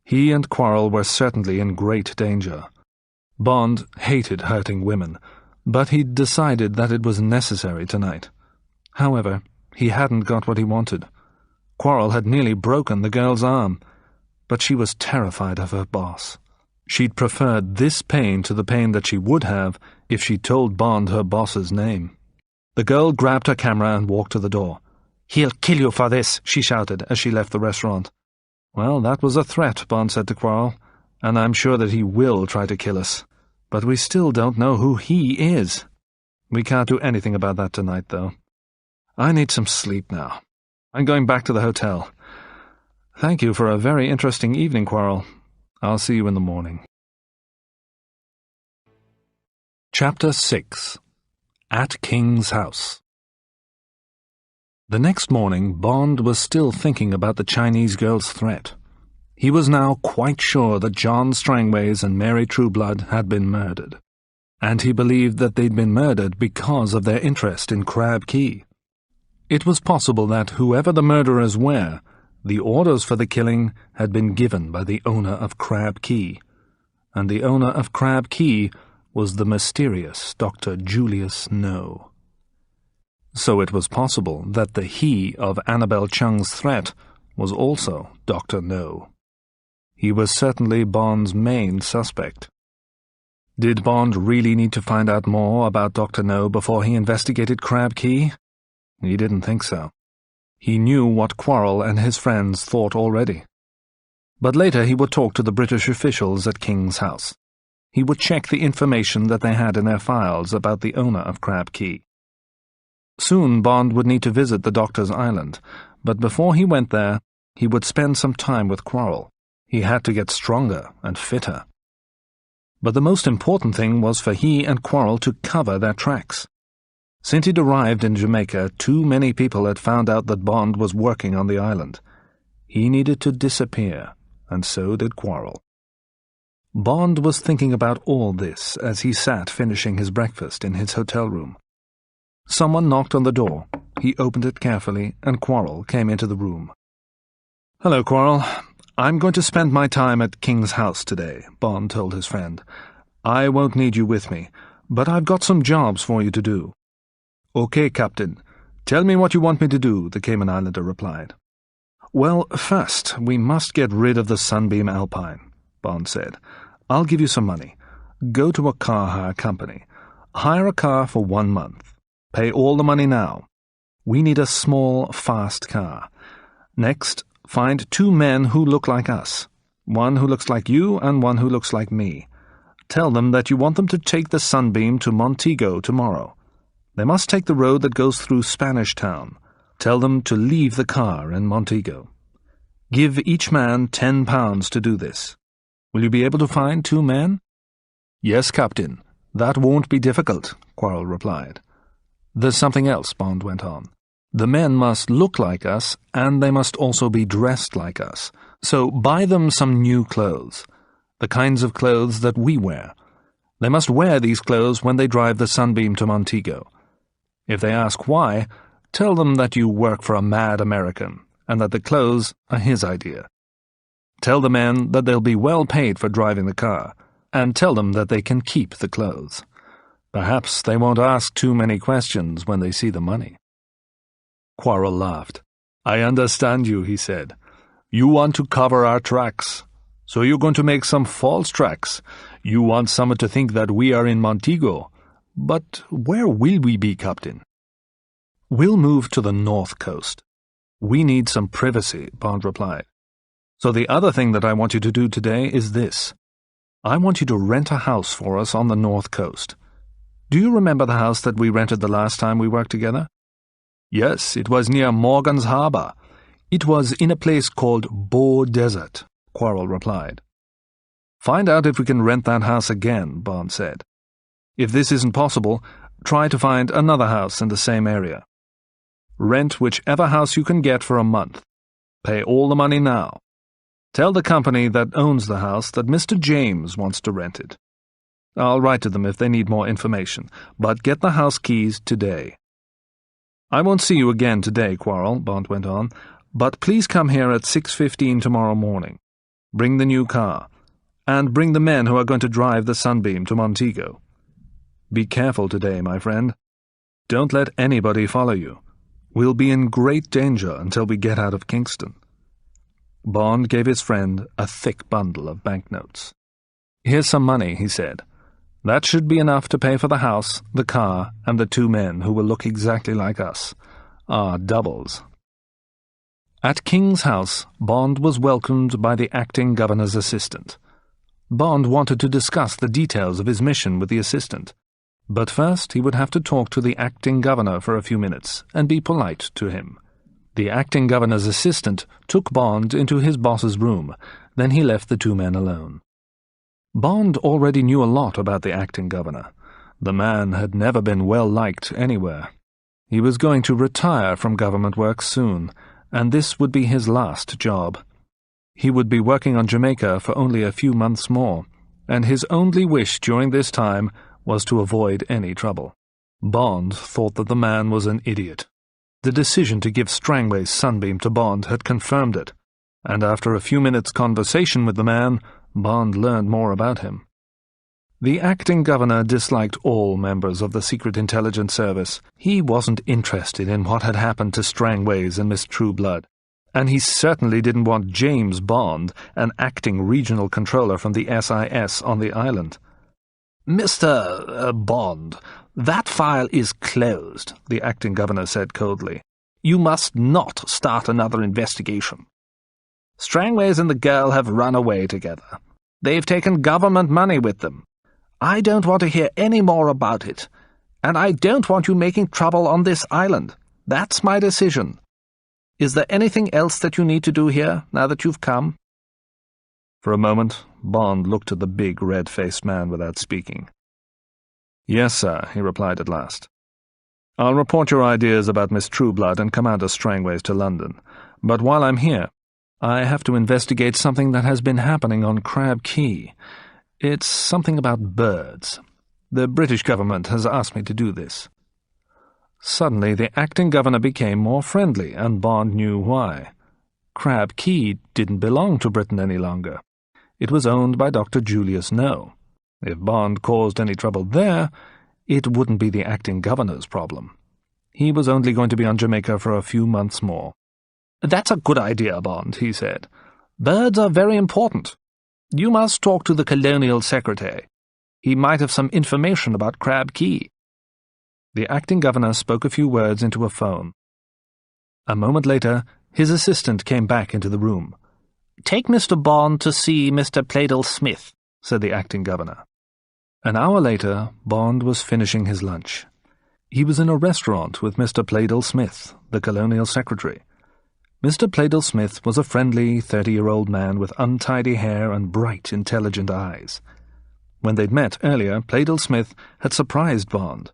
He and Quarrel were certainly in great danger. Bond hated hurting women, but he'd decided that it was necessary tonight. However, he hadn't got what he wanted. Quarrel had nearly broken the girl's arm, but she was terrified of her boss. She'd preferred this pain to the pain that she would have if she'd told Bond her boss's name. The girl grabbed her camera and walked to the door. "He'll kill you for this," she shouted as she left the restaurant. "Well, that was a threat," Bond said to Quarrel, "and I'm sure that he will try to kill us. But we still don't know who he is. We can't do anything about that tonight, though. I need some sleep now. I'm going back to the hotel. Thank you for a very interesting evening, Quarrel. I'll see you in the morning." Chapter 6. At King's House. The next morning, Bond was still thinking about the Chinese girl's threat. He was now quite sure that John Strangways and Mary Trueblood had been murdered, and he believed that they'd been murdered because of their interest in Crab Key. It was possible that, whoever the murderers were, the orders for the killing had been given by the owner of Crab Key, and the owner of Crab Key was the mysterious Dr. Julius No. So it was possible that the he of Annabel Chung's threat was also Dr. No. He was certainly Bond's main suspect. Did Bond really need to find out more about Dr. No before he investigated Crab Key? He didn't think so. He knew what Quarrel and his friends thought already. But later he would talk to the British officials at King's House. He would check the information that they had in their files about the owner of Crab Key. Soon Bond would need to visit the Doctor's Island, but before he went there, he would spend some time with Quarrel. He had to get stronger and fitter. But the most important thing was for he and Quarrel to cover their tracks. Since he'd arrived in Jamaica, too many people had found out that Bond was working on the island. He needed to disappear, and so did Quarrel. Bond was thinking about all this as he sat finishing his breakfast in his hotel room. Someone knocked on the door. He opened it carefully, and Quarrel came into the room. "Hello, Quarrel. I'm going to spend my time at King's House today," Bond told his friend. "I won't need you with me, but I've got some jobs for you to do." "Okay, Captain. Tell me what you want me to do," the Cayman Islander replied. "Well, first, we must get rid of the Sunbeam Alpine," Bond said. "I'll give you some money. Go to a car hire company. Hire a car for 1 month. Pay all the money now. We need a small, fast car. Next, find 2 men who look like us. One who looks like you and one who looks like me. Tell them that you want them to take the Sunbeam to Montego tomorrow. They must take the road that goes through Spanish Town. Tell them to leave the car in Montego. Give each man £10 to do this. Will you be able to find 2 men?" "Yes, Captain. That won't be difficult," Quarrel replied. "There's something else," Bond went on. "The men must look like us, and they must also be dressed like us. So buy them some new clothes, the kinds of clothes that we wear. They must wear these clothes when they drive the Sunbeam to Montego. If they ask why, tell them that you work for a mad American, and that the clothes are his idea. Tell the men that they'll be well paid for driving the car, and tell them that they can keep the clothes. Perhaps they won't ask too many questions when they see the money." Quarrel laughed. "I understand you," he said. You want to cover our tracks. So you're going to make some false tracks. You want someone to think that we are in Montego. But where will we be, Captain? We'll move to the north coast. We need some privacy, Bond replied. So the other thing that I want you to do today is this. I want you to rent a house for us on the north coast. Do you remember the house that we rented the last time we worked together? Yes, it was near Morgan's Harbour. It was in a place called Bow Desert, Quarrel replied. Find out if we can rent that house again, Bond said. If this isn't possible, try to find another house in the same area. Rent whichever house you can get for a month. Pay all the money now. Tell the company that owns the house that Mr. James wants to rent it. I'll write to them if they need more information, but get the house keys today. I won't see you again today, Quarrel, Bond went on, but please come here at 6:15 tomorrow morning. Bring the new car, and bring the men who are going to drive the Sunbeam to Montego. Be careful today, my friend. Don't let anybody follow you. We'll be in great danger until we get out of Kingston. Bond gave his friend a thick bundle of banknotes. Here's some money, he said. That should be enough to pay for the house, the car, and the two men who will look exactly like us. Our doubles. At King's House, Bond was welcomed by the acting governor's assistant. Bond wanted to discuss the details of his mission with the assistant. But first he would have to talk to the acting governor for a few minutes and be polite to him. The acting governor's assistant took Bond into his boss's room, then he left the two men alone. Bond already knew a lot about the acting governor. The man had never been well liked anywhere. He was going to retire from government work soon, and this would be his last job. He would be working on Jamaica for only a few months more, and his only wish during this time was to avoid any trouble. Bond thought that the man was an idiot. The decision to give Strangway's Sunbeam to Bond had confirmed it, and after a few minutes' conversation with the man, Bond learned more about him. The acting governor disliked all members of the Secret Intelligence Service. He wasn't interested in what had happened to Strangways and Miss Trueblood, and he certainly didn't want James Bond, an acting regional controller from the SIS on the island. "Mr. Bond, that file is closed," the acting governor said coldly. "You must not start another investigation. Strangways and the girl have run away together. They've taken government money with them. I don't want to hear any more about it, and I don't want you making trouble on this island. That's my decision. Is there anything else that you need to do here, now that you've come?" For a moment, Bond looked at the big, red-faced man without speaking. "Yes, sir," he replied at last. "I'll report your ideas about Miss Trueblood and Commander Strangways to London. But while I'm here, I have to investigate something that has been happening on Crab Key. It's something about birds. The British government has asked me to do this." Suddenly the acting governor became more friendly, and Bond knew why. Crab Key didn't belong to Britain any longer. It was owned by Dr. Julius No. If Bond caused any trouble there, it wouldn't be the acting governor's problem. He was only going to be on Jamaica for a few months more. "That's a good idea, Bond," he said. "Birds are very important. You must talk to the Colonial Secretary. He might have some information about Crab Key." The acting governor spoke a few words into a phone. A moment later, his assistant came back into the room. "Take Mr. Bond to see Mr. Pleydell Smith," said the acting governor. An hour later, Bond was finishing his lunch. He was in a restaurant with Mr. Pleydell Smith, the Colonial Secretary. Mr. Pleydell Smith was a friendly 30-year-old man with untidy hair and bright, intelligent eyes. When they'd met earlier, Pleydell Smith had surprised Bond.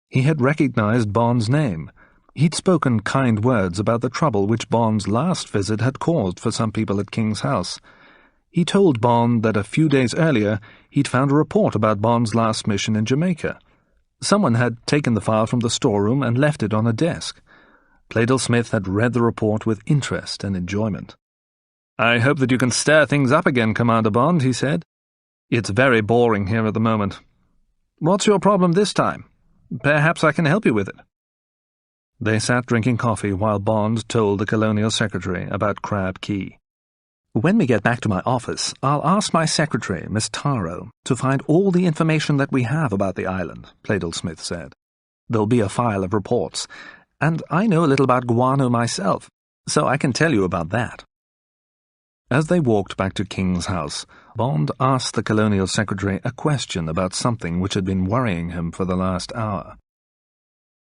He had recognized Bond's name. He'd spoken kind words about the trouble which Bond's last visit had caused for some people at King's House. He told Bond that a few days earlier he'd found a report about Bond's last mission in Jamaica. Someone had taken the file from the storeroom and left it on a desk. Pleydell Smith had read the report with interest and enjoyment. "I hope that you can stir things up again, Commander Bond," he said. "It's very boring here at the moment. What's your problem this time? Perhaps I can help you with it." They sat drinking coffee while Bond told the Colonial Secretary about Crab Key. When we get back to my office, I'll ask my secretary, Miss Taro, to find all the information that we have about the island, Pleydell Smith said. There'll be a file of reports, and I know a little about guano myself, so I can tell you about that. As they walked back to King's house, Bond asked the Colonial Secretary a question about something which had been worrying him for the last hour.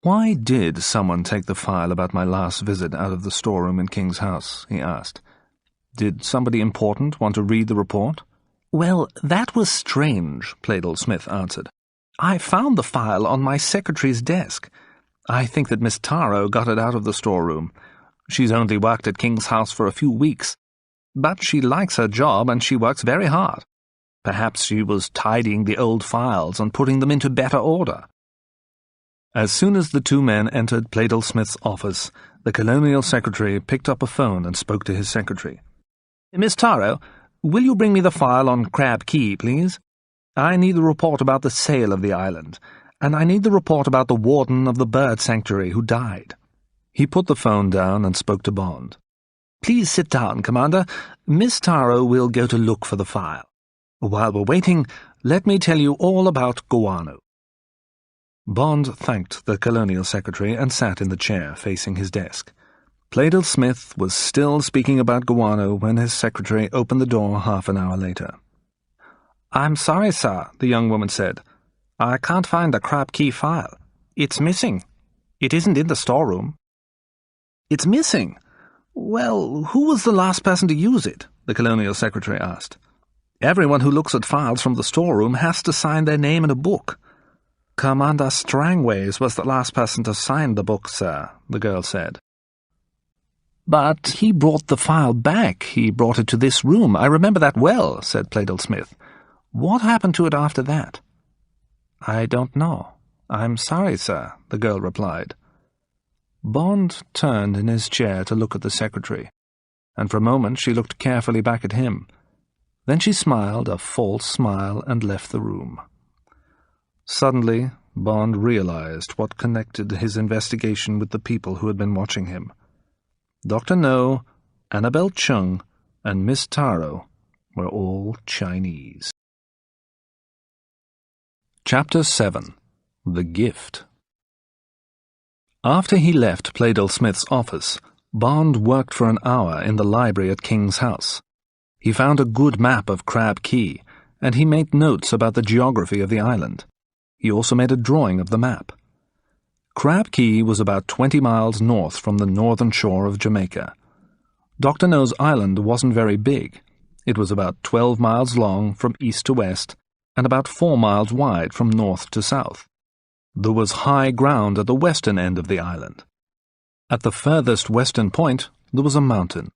"Why did someone take the file about my last visit out of the storeroom in King's house?" he asked. "Did somebody important want to read the report?" "Well, that was strange," Pleydell Smith answered. "I found the file on my secretary's desk. I think that Miss Taro got it out of the storeroom. She's only worked at King's house for a few weeks, but she likes her job and she works very hard. Perhaps she was tidying the old files and putting them into better order." As soon as the two men entered Pleydell Smith's office, the Colonial Secretary picked up a phone and spoke to his secretary. "Miss Taro, will you bring me the file on Crab Key, please? I need the report about the sale of the island, and I need the report about the warden of the bird sanctuary who died." He put the phone down and spoke to Bond. "Please sit down, Commander. Miss Taro will go to look for the file. While we're waiting, let me tell you all about guano." Bond thanked the Colonial Secretary and sat in the chair facing his desk. Pleydell Smith was still speaking about guano when his secretary opened the door half an hour later. "I'm sorry, sir," the young woman said. "I can't find the Crab Key file. It's missing. It isn't in the storeroom." "It's missing? Well, who was the last person to use it?" the Colonial Secretary asked. "Everyone who looks at files from the storeroom has to sign their name in a book." "Commander Strangways was the last person to sign the book, sir," the girl said. "But he brought the file back. He brought it to this room. I remember that well," said Pleydell Smith. "What happened to it after that?" "I don't know. I'm sorry, sir," the girl replied. Bond turned in his chair to look at the secretary, and for a moment she looked carefully back at him. Then she smiled a false smile and left the room. Suddenly, Bond realized what connected his investigation with the people who had been watching him. Dr. No, Annabel Chung, and Miss Taro were all Chinese. Chapter 7. The Gift. After he left Pleydell Smith's office, Bond worked for an hour in the library at King's house. He found a good map of Crab Key, and he made notes about the geography of the island. He also made a drawing of the map. Crab Key was about 20 miles north from the northern shore of Jamaica. Dr. No's island wasn't very big. It was about 12 miles long from east to west and about 4 miles wide from north to south. There was high ground at the western end of the island. At the furthest western point, there was a mountain.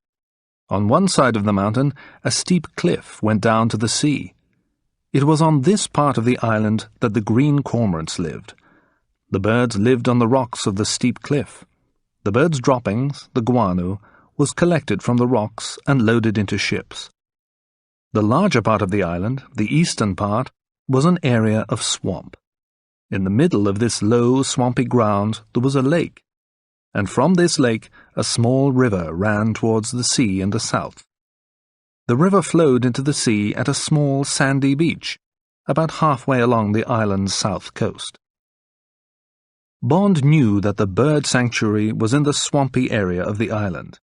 On one side of the mountain, a steep cliff went down to the sea. It was on this part of the island that the green cormorants lived. The birds lived on the rocks of the steep cliff. The birds' droppings, the guano, was collected from the rocks and loaded into ships. The larger part of the island, the eastern part, was an area of swamp. In the middle of this low, swampy ground there was a lake, and from this lake a small river ran towards the sea in the south. The river flowed into the sea at a small sandy beach, about halfway along the island's south coast. Bond knew that the bird sanctuary was in the swampy area of the island.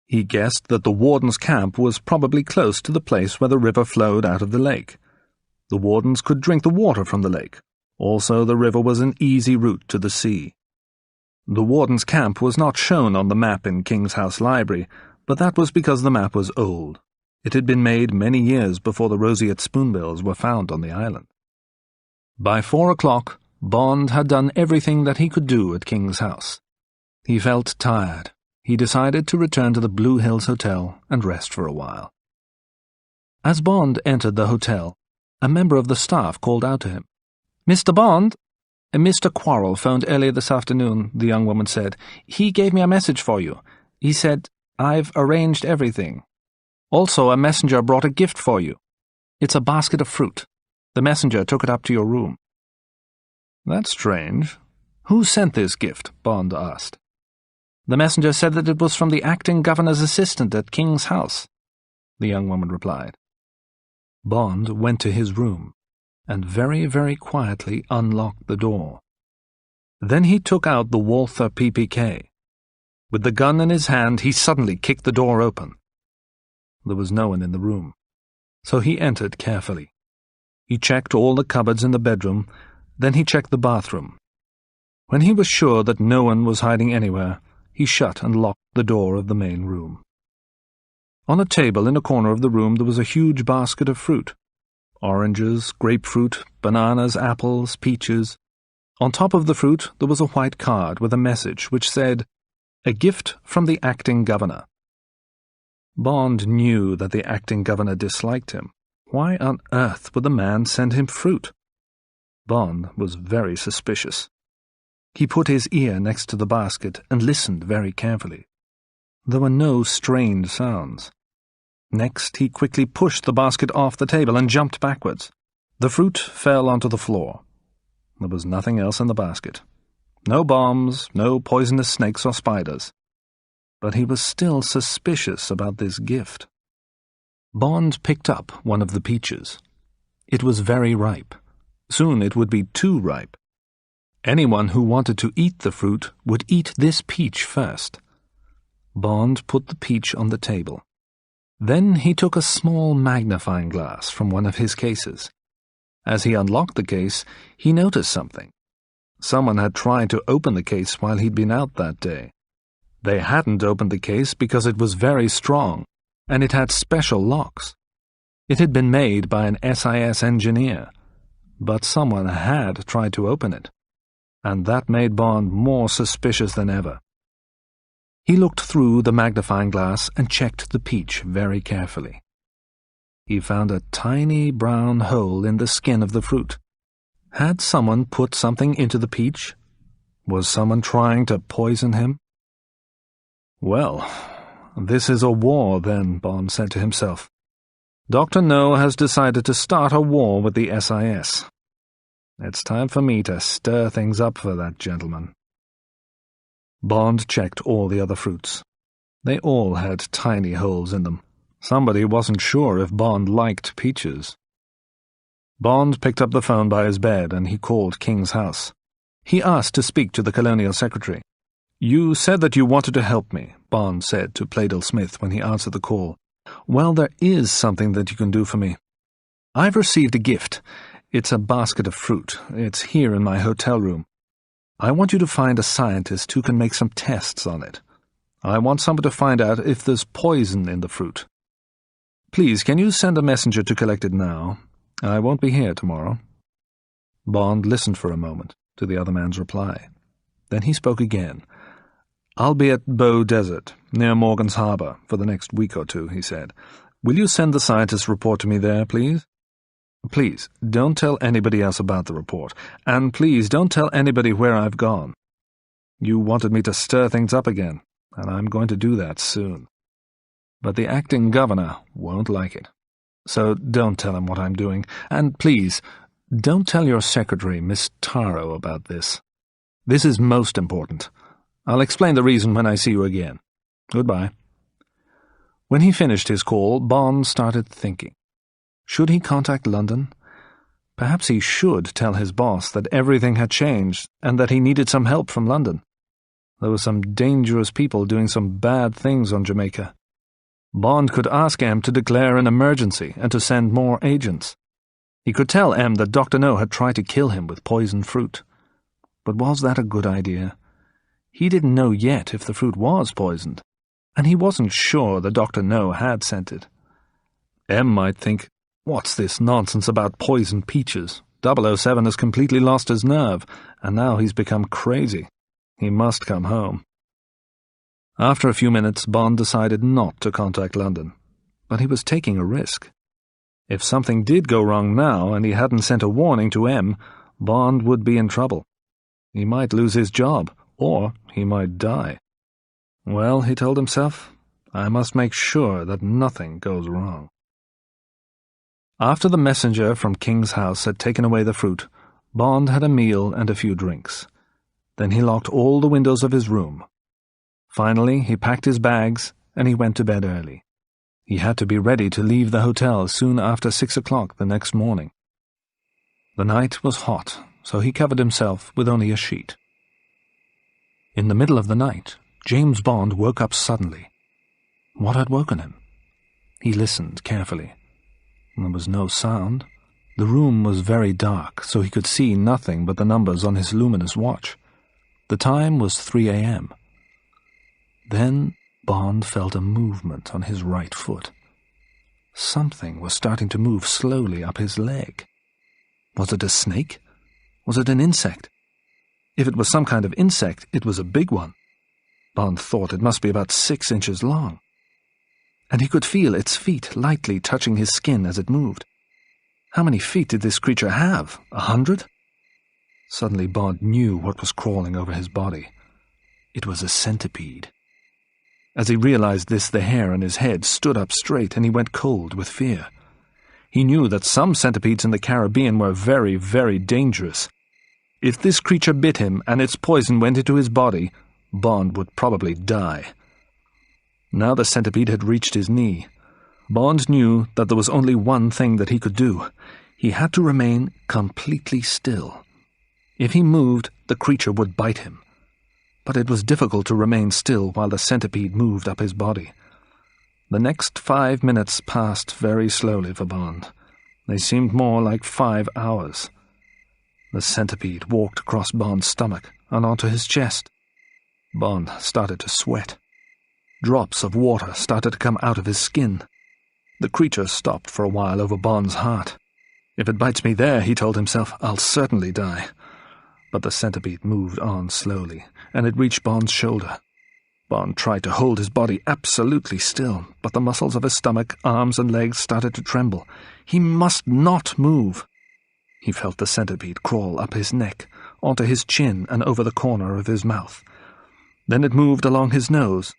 He guessed that the warden's camp was probably close to the place where the river flowed out of the lake. The wardens could drink the water from the lake. Also, the river was an easy route to the sea. The warden's camp was not shown on the map in King's House Library, but that was because the map was old. It had been made many years before the roseate spoonbills were found on the island. By 4 o'clock, Bond had done everything that he could do at King's House. He felt tired. He decided to return to the Blue Hills Hotel and rest for a while. As Bond entered the hotel, a member of the staff called out to him. "Mr. Bond?" "Mr. Quarrel phoned earlier this afternoon," the young woman said. "He gave me a message for you. He said, 'I've arranged everything. Also, a messenger brought a gift for you. It's a basket of fruit. The messenger took it up to your room.'" "That's strange. Who sent this gift?" Bond asked. "The messenger said that it was from the acting governor's assistant at King's House." the young woman replied. Bond went to his room and very, very quietly unlocked the door. Then he took out the Walther PPK. With the gun in his hand, he suddenly kicked the door open. There was no one in the room, so he entered carefully. He checked all the cupboards in the bedroom, then he checked the bathroom. When he was sure that no one was hiding anywhere, he shut and locked the door of the main room. On a table in a corner of the room there was a huge basket of fruit. Oranges, grapefruit, bananas, apples, peaches. On top of the fruit there was a white card with a message which said, "A gift from the acting governor." Bond knew that the acting governor disliked him. Why on earth would the man send him fruit? Bond was very suspicious. He put his ear next to the basket and listened very carefully. There were no strained sounds. Next, he quickly pushed the basket off the table and jumped backwards. The fruit fell onto the floor. There was nothing else in the basket. No bombs, no poisonous snakes or spiders. But he was still suspicious about this gift. Bond picked up one of the peaches. It was very ripe. Soon it would be too ripe. Anyone who wanted to eat the fruit would eat this peach first. Bond put the peach on the table. Then he took a small magnifying glass from one of his cases. As he unlocked the case, he noticed something. Someone had tried to open the case while he'd been out that day. They hadn't opened the case because it was very strong, and it had special locks. It had been made by an SIS engineer, but someone had tried to open it, and that made Bond more suspicious than ever. He looked through the magnifying glass and checked the peach very carefully. He found a tiny brown hole in the skin of the fruit. Had someone put something into the peach? Was someone trying to poison him? Well, this is a war then, Bond said to himself. Dr. No has decided to start a war with the SIS. It's time for me to stir things up for that gentleman. Bond checked all the other fruits. They all had tiny holes in them. Somebody wasn't sure if Bond liked peaches. Bond picked up the phone by his bed and he called King's house. He asked to speak to the Colonial Secretary. "You said that you wanted to help me," Bond said to Pleydell Smith when he answered the call. "Well, there is something that you can do for me. I've received a gift. It's a basket of fruit. It's here in my hotel room. I want you to find a scientist who can make some tests on it. I want someone to find out if there's poison in the fruit. Please, can you send a messenger to collect it now? I won't be here tomorrow." Bond listened for a moment to the other man's reply. Then he spoke again. "I'll be at Bow Desert, near Morgan's Harbor, for the next week or two," he said. "Will you send the scientist's report to me there, please? Please, don't tell anybody else about the report, and please don't tell anybody where I've gone. You wanted me to stir things up again, and I'm going to do that soon. But the acting governor won't like it. So don't tell him what I'm doing, and please, don't tell your secretary, Miss Taro, about this. This is most important. I'll explain the reason when I see you again. Goodbye." When he finished his call, Bond started thinking. Should he contact London? Perhaps he should tell his boss that everything had changed and that he needed some help from London. There were some dangerous people doing some bad things on Jamaica. Bond could ask M to declare an emergency and to send more agents. He could tell M that Dr. No had tried to kill him with poisoned fruit. But was that a good idea? He didn't know yet if the fruit was poisoned, and he wasn't sure that Dr. No had sent it. M might think, "What's this nonsense about poisoned peaches? 007 has completely lost his nerve, and now he's become crazy. He must come home." After a few minutes, Bond decided not to contact London, but he was taking a risk. If something did go wrong now and he hadn't sent a warning to M, Bond would be in trouble. He might lose his job, or he might die. Well, he told himself, I must make sure that nothing goes wrong. After the messenger from King's house had taken away the fruit, Bond had a meal and a few drinks. Then he locked all the windows of his room. Finally, he packed his bags and he went to bed early. He had to be ready to leave the hotel soon after 6 o'clock the next morning. The night was hot, so he covered himself with only a sheet. In the middle of the night, James Bond woke up suddenly. What had woken him? He listened carefully. There was no sound. The room was very dark, so he could see nothing but the numbers on his luminous watch. The time was 3 a.m. Then Bond felt a movement on his right foot. Something was starting to move slowly up his leg. Was it a snake? Was it an insect? If it was some kind of insect, it was a big one. Bond thought it must be about 6 inches long. And he could feel its feet lightly touching his skin as it moved. How many feet did this creature have? 100? Suddenly Bond knew what was crawling over his body. It was a centipede. As he realized this, the hair on his head stood up straight and he went cold with fear. He knew that some centipedes in the Caribbean were very, very dangerous. If this creature bit him and its poison went into his body, Bond would probably die. Now the centipede had reached his knee. Bond knew that there was only one thing that he could do. He had to remain completely still. If he moved, the creature would bite him. But it was difficult to remain still while the centipede moved up his body. The next 5 minutes passed very slowly for Bond. They seemed more like 5 hours. The centipede walked across Bond's stomach and onto his chest. Bond started to sweat. Drops of water started to come out of his skin. The creature stopped for a while over Bond's heart. If it bites me there, he told himself, I'll certainly die. But the centipede moved on slowly, and it reached Bond's shoulder. Bond tried to hold his body absolutely still, but the muscles of his stomach, arms, and legs started to tremble. He must not move. He felt the centipede crawl up his neck, onto his chin, and over the corner of his mouth. Then it moved along his nose.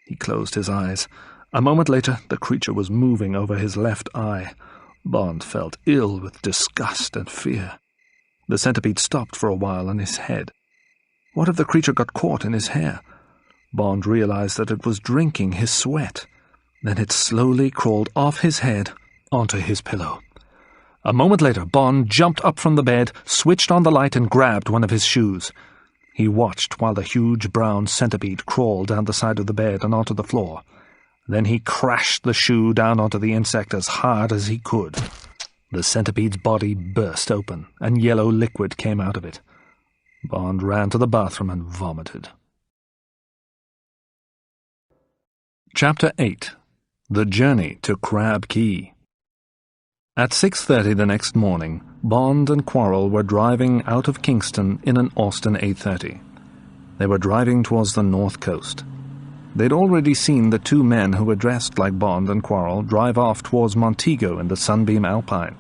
He closed his eyes. A moment later, the creature was moving over his left eye. Bond felt ill with disgust and fear. The centipede stopped for a while on his head. What if the creature got caught in his hair? Bond realized that it was drinking his sweat. Then it slowly crawled off his head onto his pillow. A moment later, Bond jumped up from the bed, switched on the light, and grabbed one of his shoes. He watched while the huge brown centipede crawled down the side of the bed and onto the floor. Then he crashed the shoe down onto the insect as hard as he could. The centipede's body burst open, and yellow liquid came out of it. Bond ran to the bathroom and vomited. Chapter 8. The Journey to Crab Key. At 6:30 the next morning, Bond and Quarrel were driving out of Kingston in an Austin 830. They were driving towards the north coast. They'd already seen the 2 men who were dressed like Bond and Quarrel drive off towards Montego in the Sunbeam Alpine.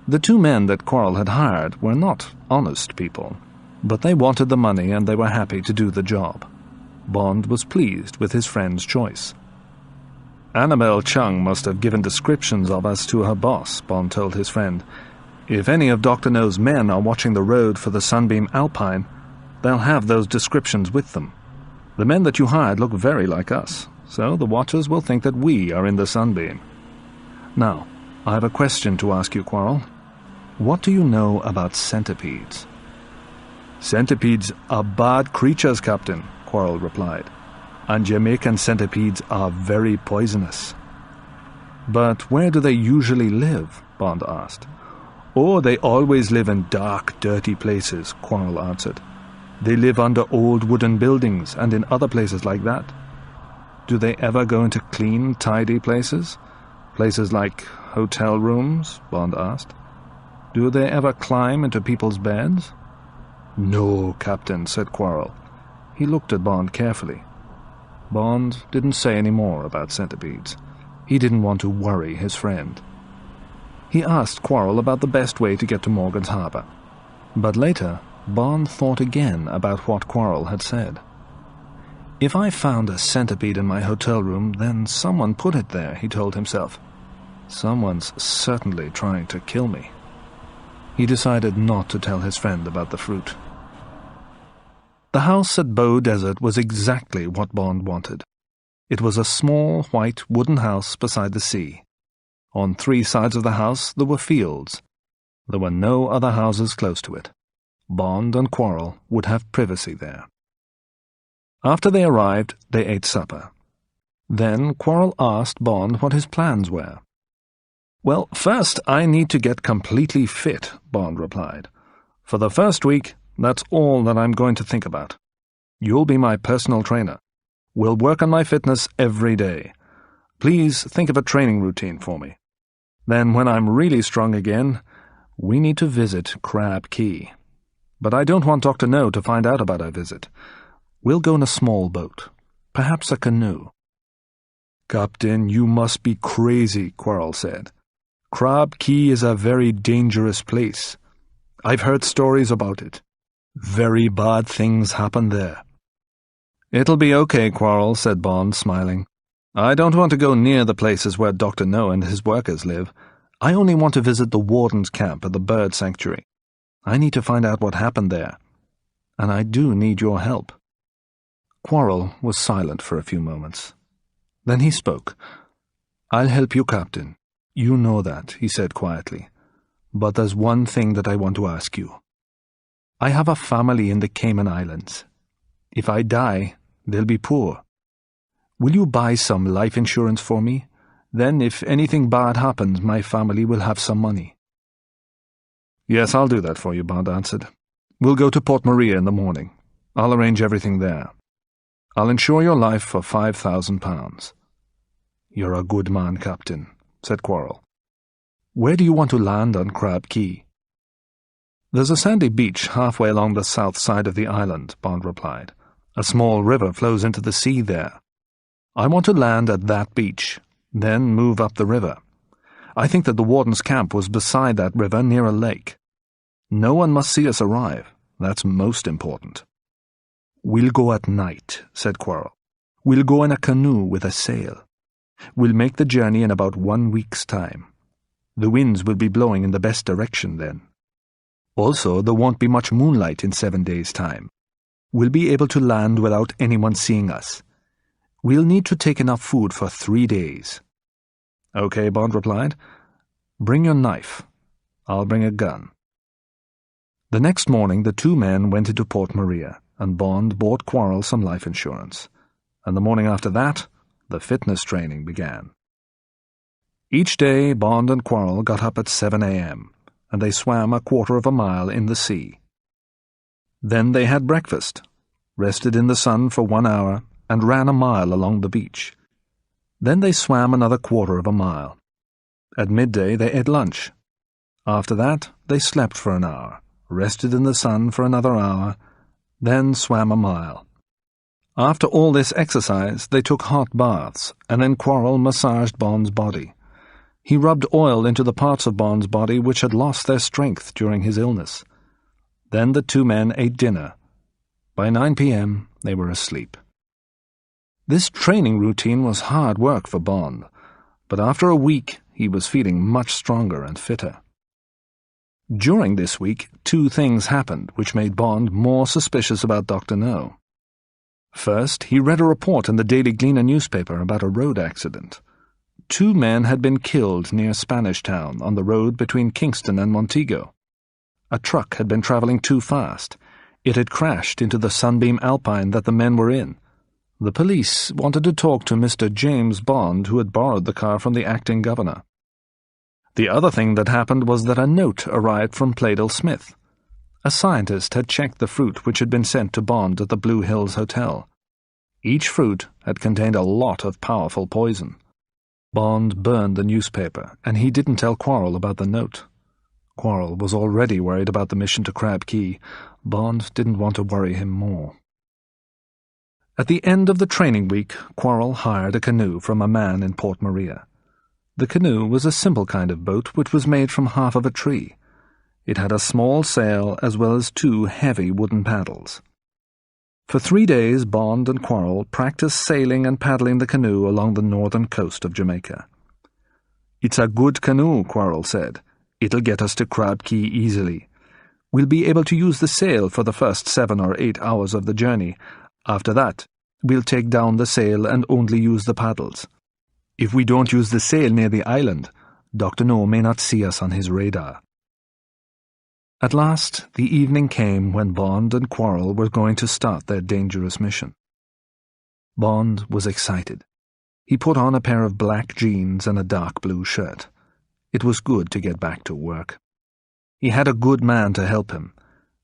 The 2 men that Quarrel had hired were not honest people, but they wanted the money and they were happy to do the job. Bond was pleased with his friend's choice. Annabelle Chung must have given descriptions of us to her boss, Bond told his friend. If any of Dr. No's men are watching the road for the Sunbeam Alpine, they'll have those descriptions with them. The men that you hired look very like us, so the watchers will think that we are in the Sunbeam. Now, I have a question to ask you, Quarrel. What do you know about centipedes? Centipedes are bad creatures, Captain, Quarrel replied. And Jamaican centipedes are very poisonous. But where do they usually live? Bond asked. Oh, they always live in dark, dirty places, Quarrel answered. They live under old wooden buildings and in other places like that. Do they ever go into clean, tidy places? Places like hotel rooms? Bond asked. Do they ever climb into people's beds? No, Captain, said Quarrel. He looked at Bond carefully. Bond didn't say any more about centipedes. He didn't want to worry his friend. He asked Quarrel about the best way to get to Morgan's Harbour. But later, Bond thought again about what Quarrel had said. If I found a centipede in my hotel room, then someone put it there, he told himself. Someone's certainly trying to kill me. He decided not to tell his friend about the fruit. The house at Bow Desert was exactly what Bond wanted. It was a small, white wooden house beside the sea. On 3 sides of the house there were fields. There were no other houses close to it. Bond and Quarrel would have privacy there. After they arrived, they ate supper. Then Quarrel asked Bond what his plans were. "Well, first I need to get completely fit," Bond replied. "For the first week, that's all that I'm going to think about. You'll be my personal trainer. We'll work on my fitness every day. Please think of a training routine for me. Then when I'm really strong again, we need to visit Crab Key. But I don't want Dr. No to find out about our visit. We'll go in a small boat, perhaps a canoe." "Captain, you must be crazy," Quarrel said. "Crab Key is a very dangerous place. I've heard stories about it. Very bad things happen there." "It'll be okay, Quarrel," said Bond, smiling. "I don't want to go near the places where Dr. No and his workers live. I only want to visit the warden's camp at the bird sanctuary. I need to find out what happened there. And I do need your help." Quarrel was silent for a few moments. Then he spoke. "I'll help you, Captain. You know that," he said quietly. "But there's one thing that I want to ask you. I have a family in the Cayman Islands. If I die, they'll be poor. Will you buy some life insurance for me? Then if anything bad happens, my family will have some money." "Yes, I'll do that for you," Bond answered. "We'll go to Port Maria in the morning. I'll arrange everything there. I'll insure your life for £5,000. "You're a good man, Captain," said Quarrel. "Where do you want to land on Crab Key?" "There's a sandy beach halfway along the south side of the island," Bond replied. "A small river flows into the sea there. I want to land at that beach, then move up the river. I think that the warden's camp was beside that river near a lake. No one must see us arrive. That's most important." "We'll go at night," said Quarrel. "We'll go in a canoe with a sail. We'll make the journey in about 1 week's time. The winds will be blowing in the best direction then. Also, there won't be much moonlight in 7 days' time. We'll be able to land without anyone seeing us. We'll need to take enough food for 3 days." "Okay," Bond replied. "Bring your knife. I'll bring a gun." The next morning the 2 men went into Port Maria, and Bond bought Quarrel some life insurance. And the morning after that, the fitness training began. Each day Bond and Quarrel got up at 7 a.m., and they swam 1/4 of a mile in the sea. Then they had breakfast, rested in the sun for 1 hour, and ran a mile along the beach. Then they swam another 1/4 of a mile. At midday they ate lunch. After that they slept for an hour, rested in the sun for another hour, then swam a mile. After all this exercise they took hot baths, and then Quarrel massaged Bond's body. He rubbed oil into the parts of Bond's body which had lost their strength during his illness. Then the 2 men ate dinner. By 9 p.m. they were asleep. This training routine was hard work for Bond, but after a week he was feeling much stronger and fitter. During this week 2 things happened which made Bond more suspicious about Dr. No. First, he read a report in the Daily Gleaner newspaper about a road accident. 2 men had been killed near Spanish Town on the road between Kingston and Montego. A truck had been traveling too fast. It had crashed into the Sunbeam Alpine that the men were in. The police wanted to talk to Mr. James Bond, who had borrowed the car from the acting governor. The other thing that happened was that a note arrived from Pleydell Smith. A scientist had checked the fruit which had been sent to Bond at the Blue Hills Hotel. Each fruit had contained a lot of powerful poison. Bond burned the newspaper, and he didn't tell Quarrel about the note. Quarrel was already worried about the mission to Crab Key. Bond didn't want to worry him more. At the end of the training week, Quarrel hired a canoe from a man in Port Maria. The canoe was a simple kind of boat which was made from half of a tree. It had a small sail as well as 2 heavy wooden paddles. For 3 days Bond and Quarrel practiced sailing and paddling the canoe along the northern coast of Jamaica. "It's a good canoe," Quarrel said. "It'll get us to Crab Key easily. We'll be able to use the sail for the first 7 or 8 hours of the journey. After that, we'll take down the sail and only use the paddles. If we don't use the sail near the island, Dr. No may not see us on his radar." At last, the evening came when Bond and Quarrel were going to start their dangerous mission. Bond was excited. He put on a pair of black jeans and a dark blue shirt. It was good to get back to work. He had a good man to help him,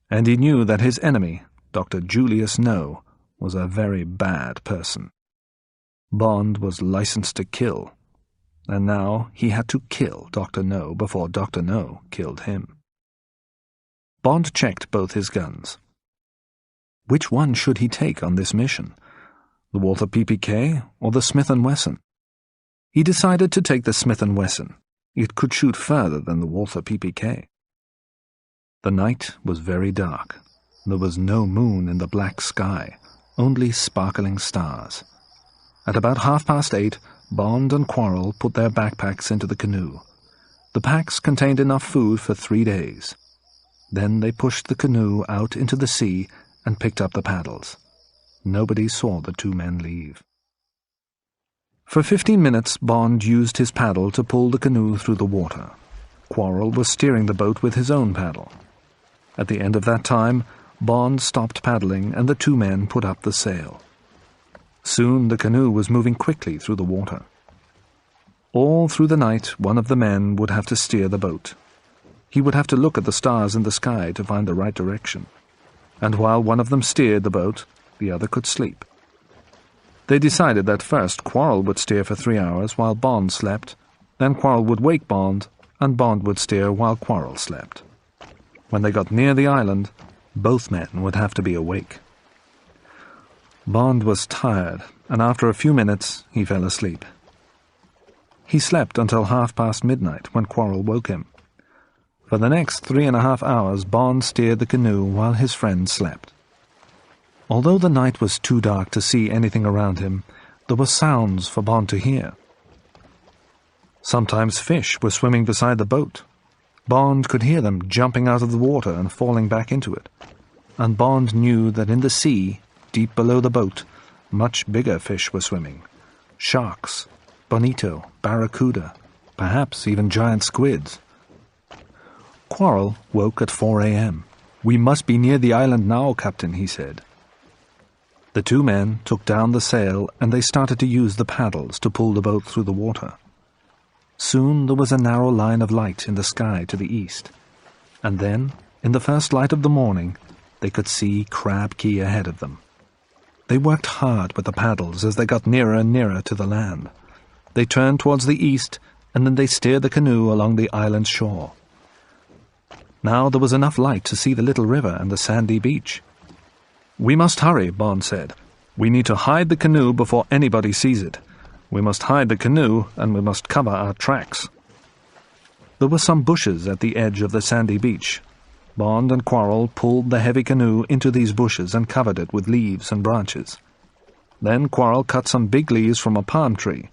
and he knew that his enemy, Dr. Julius No, was a very bad person. Bond was licensed to kill, and now he had to kill Dr. No before Dr. No killed him. Bond checked both his guns. Which one should he take on this mission? The Walther PPK or the Smith & Wesson? He decided to take the Smith & Wesson. It could shoot further than the Walther PPK. The night was very dark. There was no moon in the black sky, only sparkling stars. At about 8:30, Bond and Quarrel put their backpacks into the canoe. The packs contained enough food for 3 days. Then they pushed the canoe out into the sea and picked up the paddles. Nobody saw the two men leave. For 15 minutes, Bond used his paddle to pull the canoe through the water. Quarrel was steering the boat with his own paddle. At the end of that time, Bond stopped paddling and the two men put up the sail. Soon the canoe was moving quickly through the water. All through the night, one of the men would have to steer the boat. He would have to look at the stars in the sky to find the right direction. And while one of them steered the boat, the other could sleep. They decided that first Quarrel would steer for 3 hours while Bond slept, then Quarrel would wake Bond, and Bond would steer while Quarrel slept. When they got near the island, both men would have to be awake. Bond was tired, and after a few minutes he fell asleep. He slept until midnight when Quarrel woke him. For the next 3.5 hours, Bond steered the canoe while his friend slept. Although the night was too dark to see anything around him, there were sounds for Bond to hear. Sometimes fish were swimming beside the boat. Bond could hear them jumping out of the water and falling back into it. And Bond knew that in the sea, deep below the boat, much bigger fish were swimming. Sharks, bonito, barracuda, perhaps even giant squids. Quarrel woke at 4 a.m. "We must be near the island now, Captain," he said. The two men took down the sail and they started to use the paddles to pull the boat through the water. Soon there was a narrow line of light in the sky to the east, and then, in the first light of the morning, they could see Crab Key ahead of them. They worked hard with the paddles as they got nearer and nearer to the land. They turned towards the east, and then they steered the canoe along the island's shore. Now there was enough light to see the little river and the sandy beach. "We must hurry," Bond said. "We need to hide the canoe before anybody sees it. We must hide the canoe, and we must cover our tracks." There were some bushes at the edge of the sandy beach. Bond and Quarrel pulled the heavy canoe into these bushes and covered it with leaves and branches. Then Quarrel cut some big leaves from a palm tree.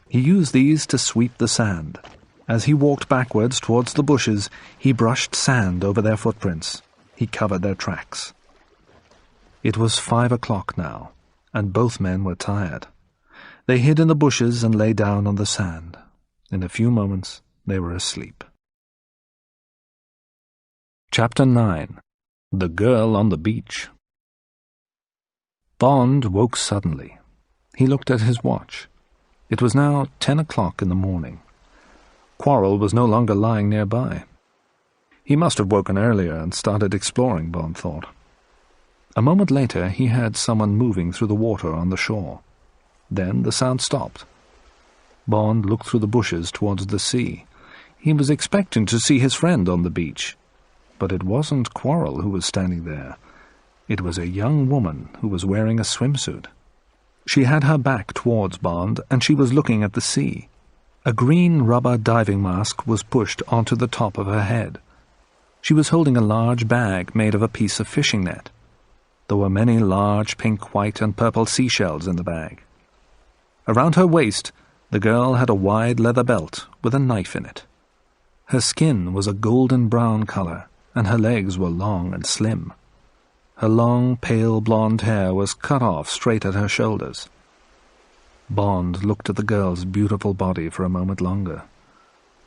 He used these to sweep the sand. As he walked backwards towards the bushes, he brushed sand over their footprints. He covered their tracks. It was 5 o'clock now, and both men were tired. They hid in the bushes and lay down on the sand. In a few moments, they were asleep. Chapter 9. The Girl on the Beach. Bond woke suddenly. He looked at his watch. It was now 10 o'clock in the morning. Quarrel was no longer lying nearby. He must have woken earlier and started exploring, Bond thought. A moment later, he heard someone moving through the water on the shore. Then the sound stopped. Bond looked through the bushes towards the sea. He was expecting to see his friend on the beach. But it wasn't Quarrel who was standing there. It was a young woman who was wearing a swimsuit. She had her back towards Bond, and she was looking at the sea. A green rubber diving mask was pushed onto the top of her head. She was holding a large bag made of a piece of fishing net. There were many large pink, white, and purple seashells in the bag. Around her waist, the girl had a wide leather belt with a knife in it. Her skin was a golden brown color, and her legs were long and slim. Her long, pale blonde hair was cut off straight at her shoulders. Bond looked at the girl's beautiful body for a moment longer.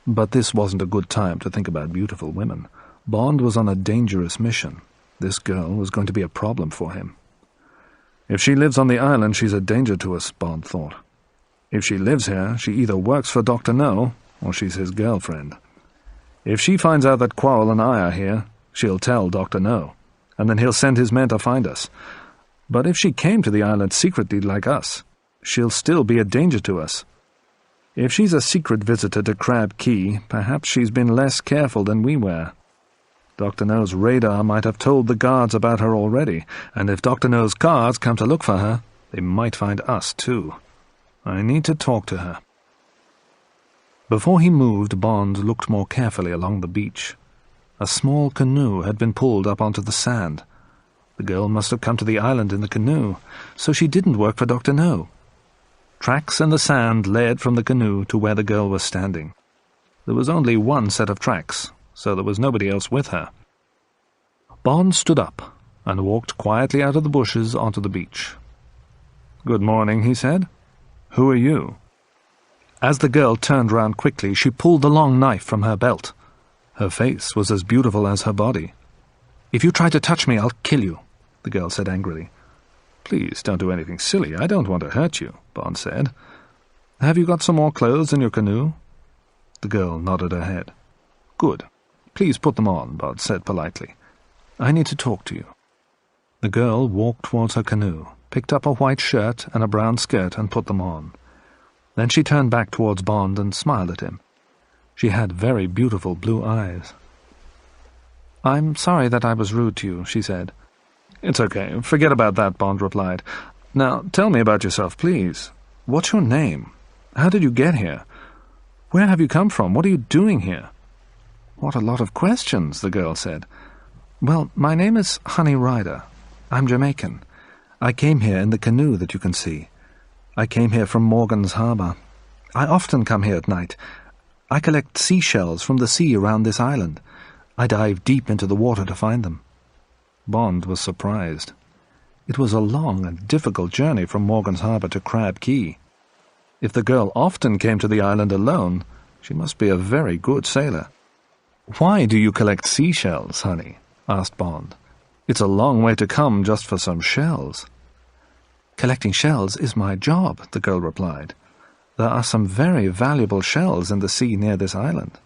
But this wasn't a good time to think about beautiful women. Bond was on a dangerous mission. This girl was going to be a problem for him. If she lives on the island, she's a danger to us, Bond thought. If she lives here, she either works for Dr. No, or she's his girlfriend. If she finds out that Quoll and I are here, she'll tell Dr. No, and then he'll send his men to find us. But if she came to the island secretly like us, she'll still be a danger to us. If she's a secret visitor to Crab Key, perhaps she's been less careful than we were. Dr. No's radar might have told the guards about her already, and if Dr. No's guards come to look for her, they might find us too. I need to talk to her. Before he moved, Bond looked more carefully along the beach. A small canoe had been pulled up onto the sand. The girl must have come to the island in the canoe, so she didn't work for Dr. No. Tracks in the sand led from the canoe to where the girl was standing. There was only one set of tracks, so there was nobody else with her. Bond stood up and walked quietly out of the bushes onto the beach. "Good morning," he said. "Who are you?" As the girl turned round quickly, she pulled the long knife from her belt. Her face was as beautiful as her body. "If you try to touch me, I'll kill you," the girl said angrily. "Please don't do anything silly. I don't want to hurt you," Bond said. "Have you got some more clothes in your canoe?" The girl nodded her head. "Good. Please put them on," Bond said politely. "I need to talk to you." The girl walked towards her canoe, picked up a white shirt and a brown skirt and put them on. Then she turned back towards Bond and smiled at him. She had very beautiful blue eyes. "I'm sorry that I was rude to you," she said. "It's okay. Forget about that," Bond replied. "Now, tell me about yourself, please. What's your name? How did you get here? Where have you come from? What are you doing here?" "What a lot of questions," the girl said. "Well, my name is Honey Ryder. I'm Jamaican. I came here in the canoe that you can see. I came here from Morgan's Harbour. I often come here at night. I collect seashells from the sea around this island. I dive deep into the water to find them." Bond was surprised. It was a long and difficult journey from Morgan's Harbour to Crab Key. If the girl often came to the island alone, she must be a very good sailor. "Why do you collect seashells, honey?" asked Bond. "It's a long way to come just for some shells." "Collecting shells is my job," the girl replied. "There are some very valuable shells in the sea near this island."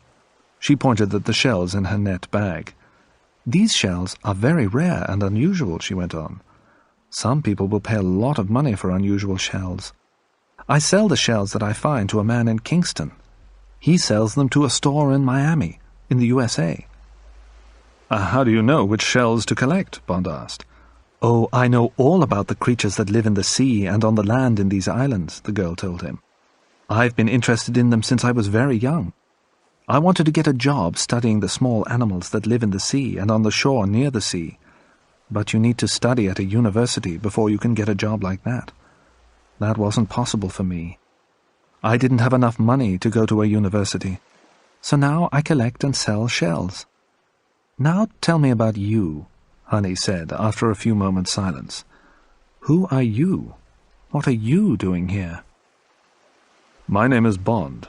She pointed at the shells in her net bag. "These shells are very rare and unusual," she went on. "Some people will pay a lot of money for unusual shells. I sell the shells that I find to a man in Kingston. He sells them to a store in Miami, in the USA. How do you know which shells to collect?" Bond asked. "Oh, I know all about the creatures that live in the sea and on the land in these islands," the girl told him. "I've been interested in them since I was very young. I wanted to get a job studying the small animals that live in the sea and on the shore near the sea. But you need to study at a university before you can get a job like that. That wasn't possible for me. I didn't have enough money to go to a university. So now I collect and sell shells." "Now tell me about you," Honey said after a few moments' silence. "Who are you? What are you doing here?" "My name is Bond,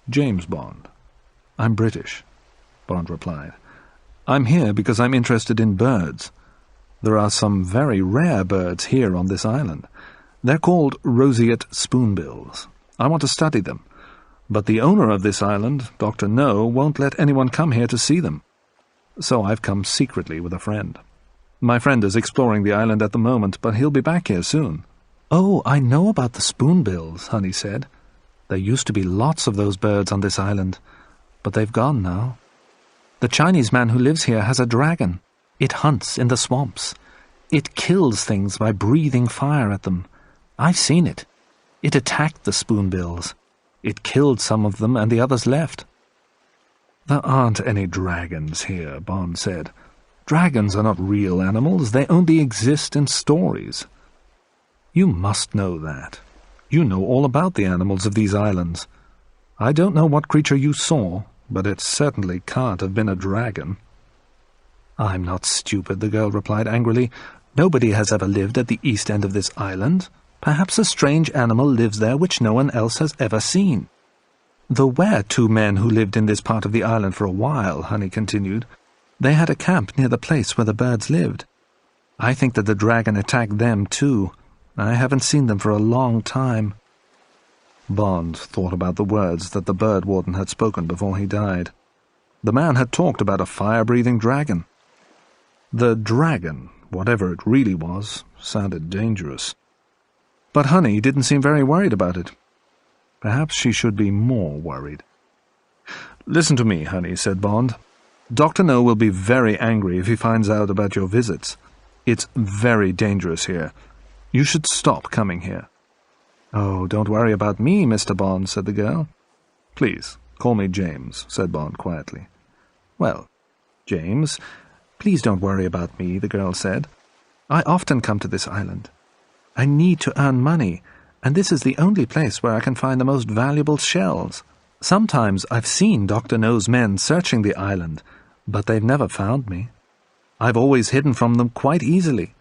James Bond. I'm British," Bond replied. "I'm here because I'm interested in birds. There are some very rare birds here on this island. They're called roseate spoonbills. I want to study them. But the owner of this island, Dr. No, won't let anyone come here to see them. So I've come secretly with a friend. My friend is exploring the island at the moment, but he'll be back here soon." "Oh, I know about the spoonbills," Honey said. "There used to be lots of those birds on this island, but they've gone now. The Chinese man who lives here has a dragon. It hunts in the swamps. It kills things by breathing fire at them. I've seen it. It attacked the spoonbills. It killed some of them and the others left." "There aren't any dragons here," Bond said. "Dragons are not real animals. They only exist in stories. You must know that. You know all about the animals of these islands. I don't know what creature you saw, but it certainly can't have been a dragon." "I'm not stupid," the girl replied angrily. Nobody has ever lived at the east end of this island. Perhaps a strange animal lives there which no one else has ever seen. There were 2 men who lived in this part of the island for a while, Honey continued. They had a camp near the place where the birds lived. I think that the dragon attacked them too. I haven't seen them for a long time." Bond thought about the words that the bird warden had spoken before he died. The man had talked about a fire-breathing dragon. The dragon, whatever it really was, sounded dangerous. But Honey didn't seem very worried about it. Perhaps she should be more worried. "Listen to me, Honey," said Bond. "Dr. No will be very angry if he finds out about your visits. It's very dangerous here. You should stop coming here." "Oh, don't worry about me, Mr. Bond," said the girl. "Please, call me James," said Bond quietly. "Well, James, please don't worry about me," the girl said. "I often come to this island. I need to earn money, and this is the only place where I can find the most valuable shells. Sometimes I've seen Dr. No's men searching the island, but they've never found me. I've always hidden from them quite easily.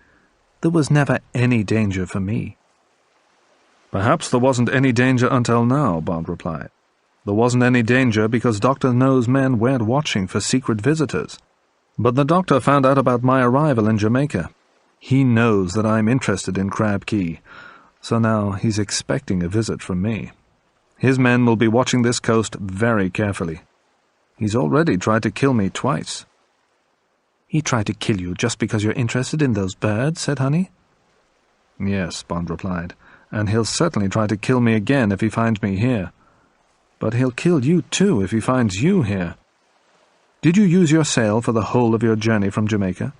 There was never any danger for me." "Perhaps there wasn't any danger until now," Bond replied. "There wasn't any danger because Dr. No's men weren't watching for secret visitors. But the doctor found out about my arrival in Jamaica. He knows that I'm interested in Crab Key, so now he's expecting a visit from me. His men will be watching this coast very carefully. He's already tried to kill me twice." "He tried to kill you just because you're interested in those birds?" said Honey. "Yes," Bond replied, "and he'll certainly try to kill me again if he finds me here. But he'll kill you too if he finds you here. Did you use your sail for the whole of your journey from Jamaica?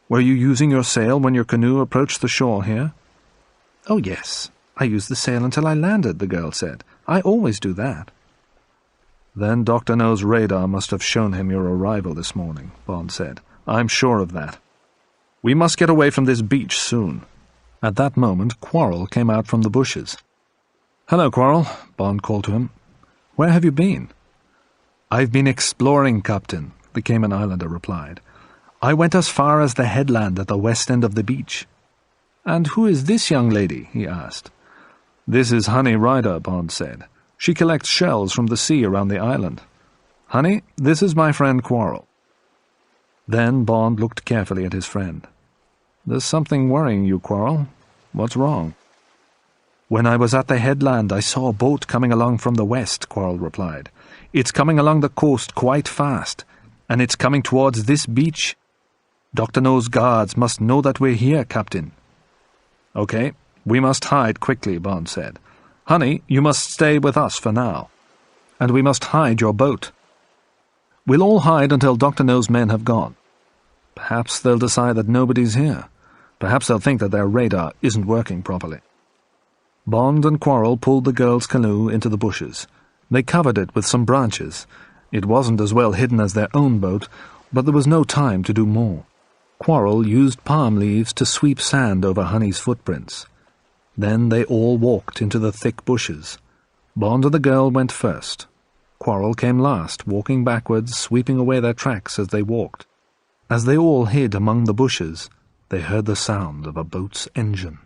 Were you using your sail when your canoe approached the shore here?" "Oh, yes. I used the sail until I landed," the girl said. "I always do that." "Then Dr. No's radar must have shown him your arrival this morning," Bond said. "I'm sure of that. We must get away from this beach soon." At that moment, Quarrel came out from the bushes. "Hello, Quarrel," Bond called to him. "Where have you been?" "I've been exploring, Captain," the Cayman Islander replied. "I went as far as the headland at the west end of the beach." "And who is this young lady?" he asked. "This is Honey Rider," Bond said. "She collects shells from the sea around the island. Honey, this is my friend Quarrel." Then Bond looked carefully at his friend. "There's something worrying you, Quarrel. What's wrong?" "When I was at the headland, I saw a boat coming along from the west," Quarrel replied. "It's coming along the coast quite fast, and it's coming towards this beach. Dr. No's guards must know that we're here, Captain." "Okay, we must hide quickly," Bond said. "Honey, you must stay with us for now. And we must hide your boat. We'll all hide until Dr. No's men have gone. Perhaps they'll decide that nobody's here. Perhaps they'll think that their radar isn't working properly." Bond and Quarrel pulled the girl's canoe into the bushes. They covered it with some branches. It wasn't as well hidden as their own boat, but there was no time to do more. Quarrel used palm leaves to sweep sand over Honey's footprints. Then they all walked into the thick bushes. Bond and the girl went first. Quarrel came last, walking backwards, sweeping away their tracks as they walked. As they all hid among the bushes, they heard the sound of a boat's engine.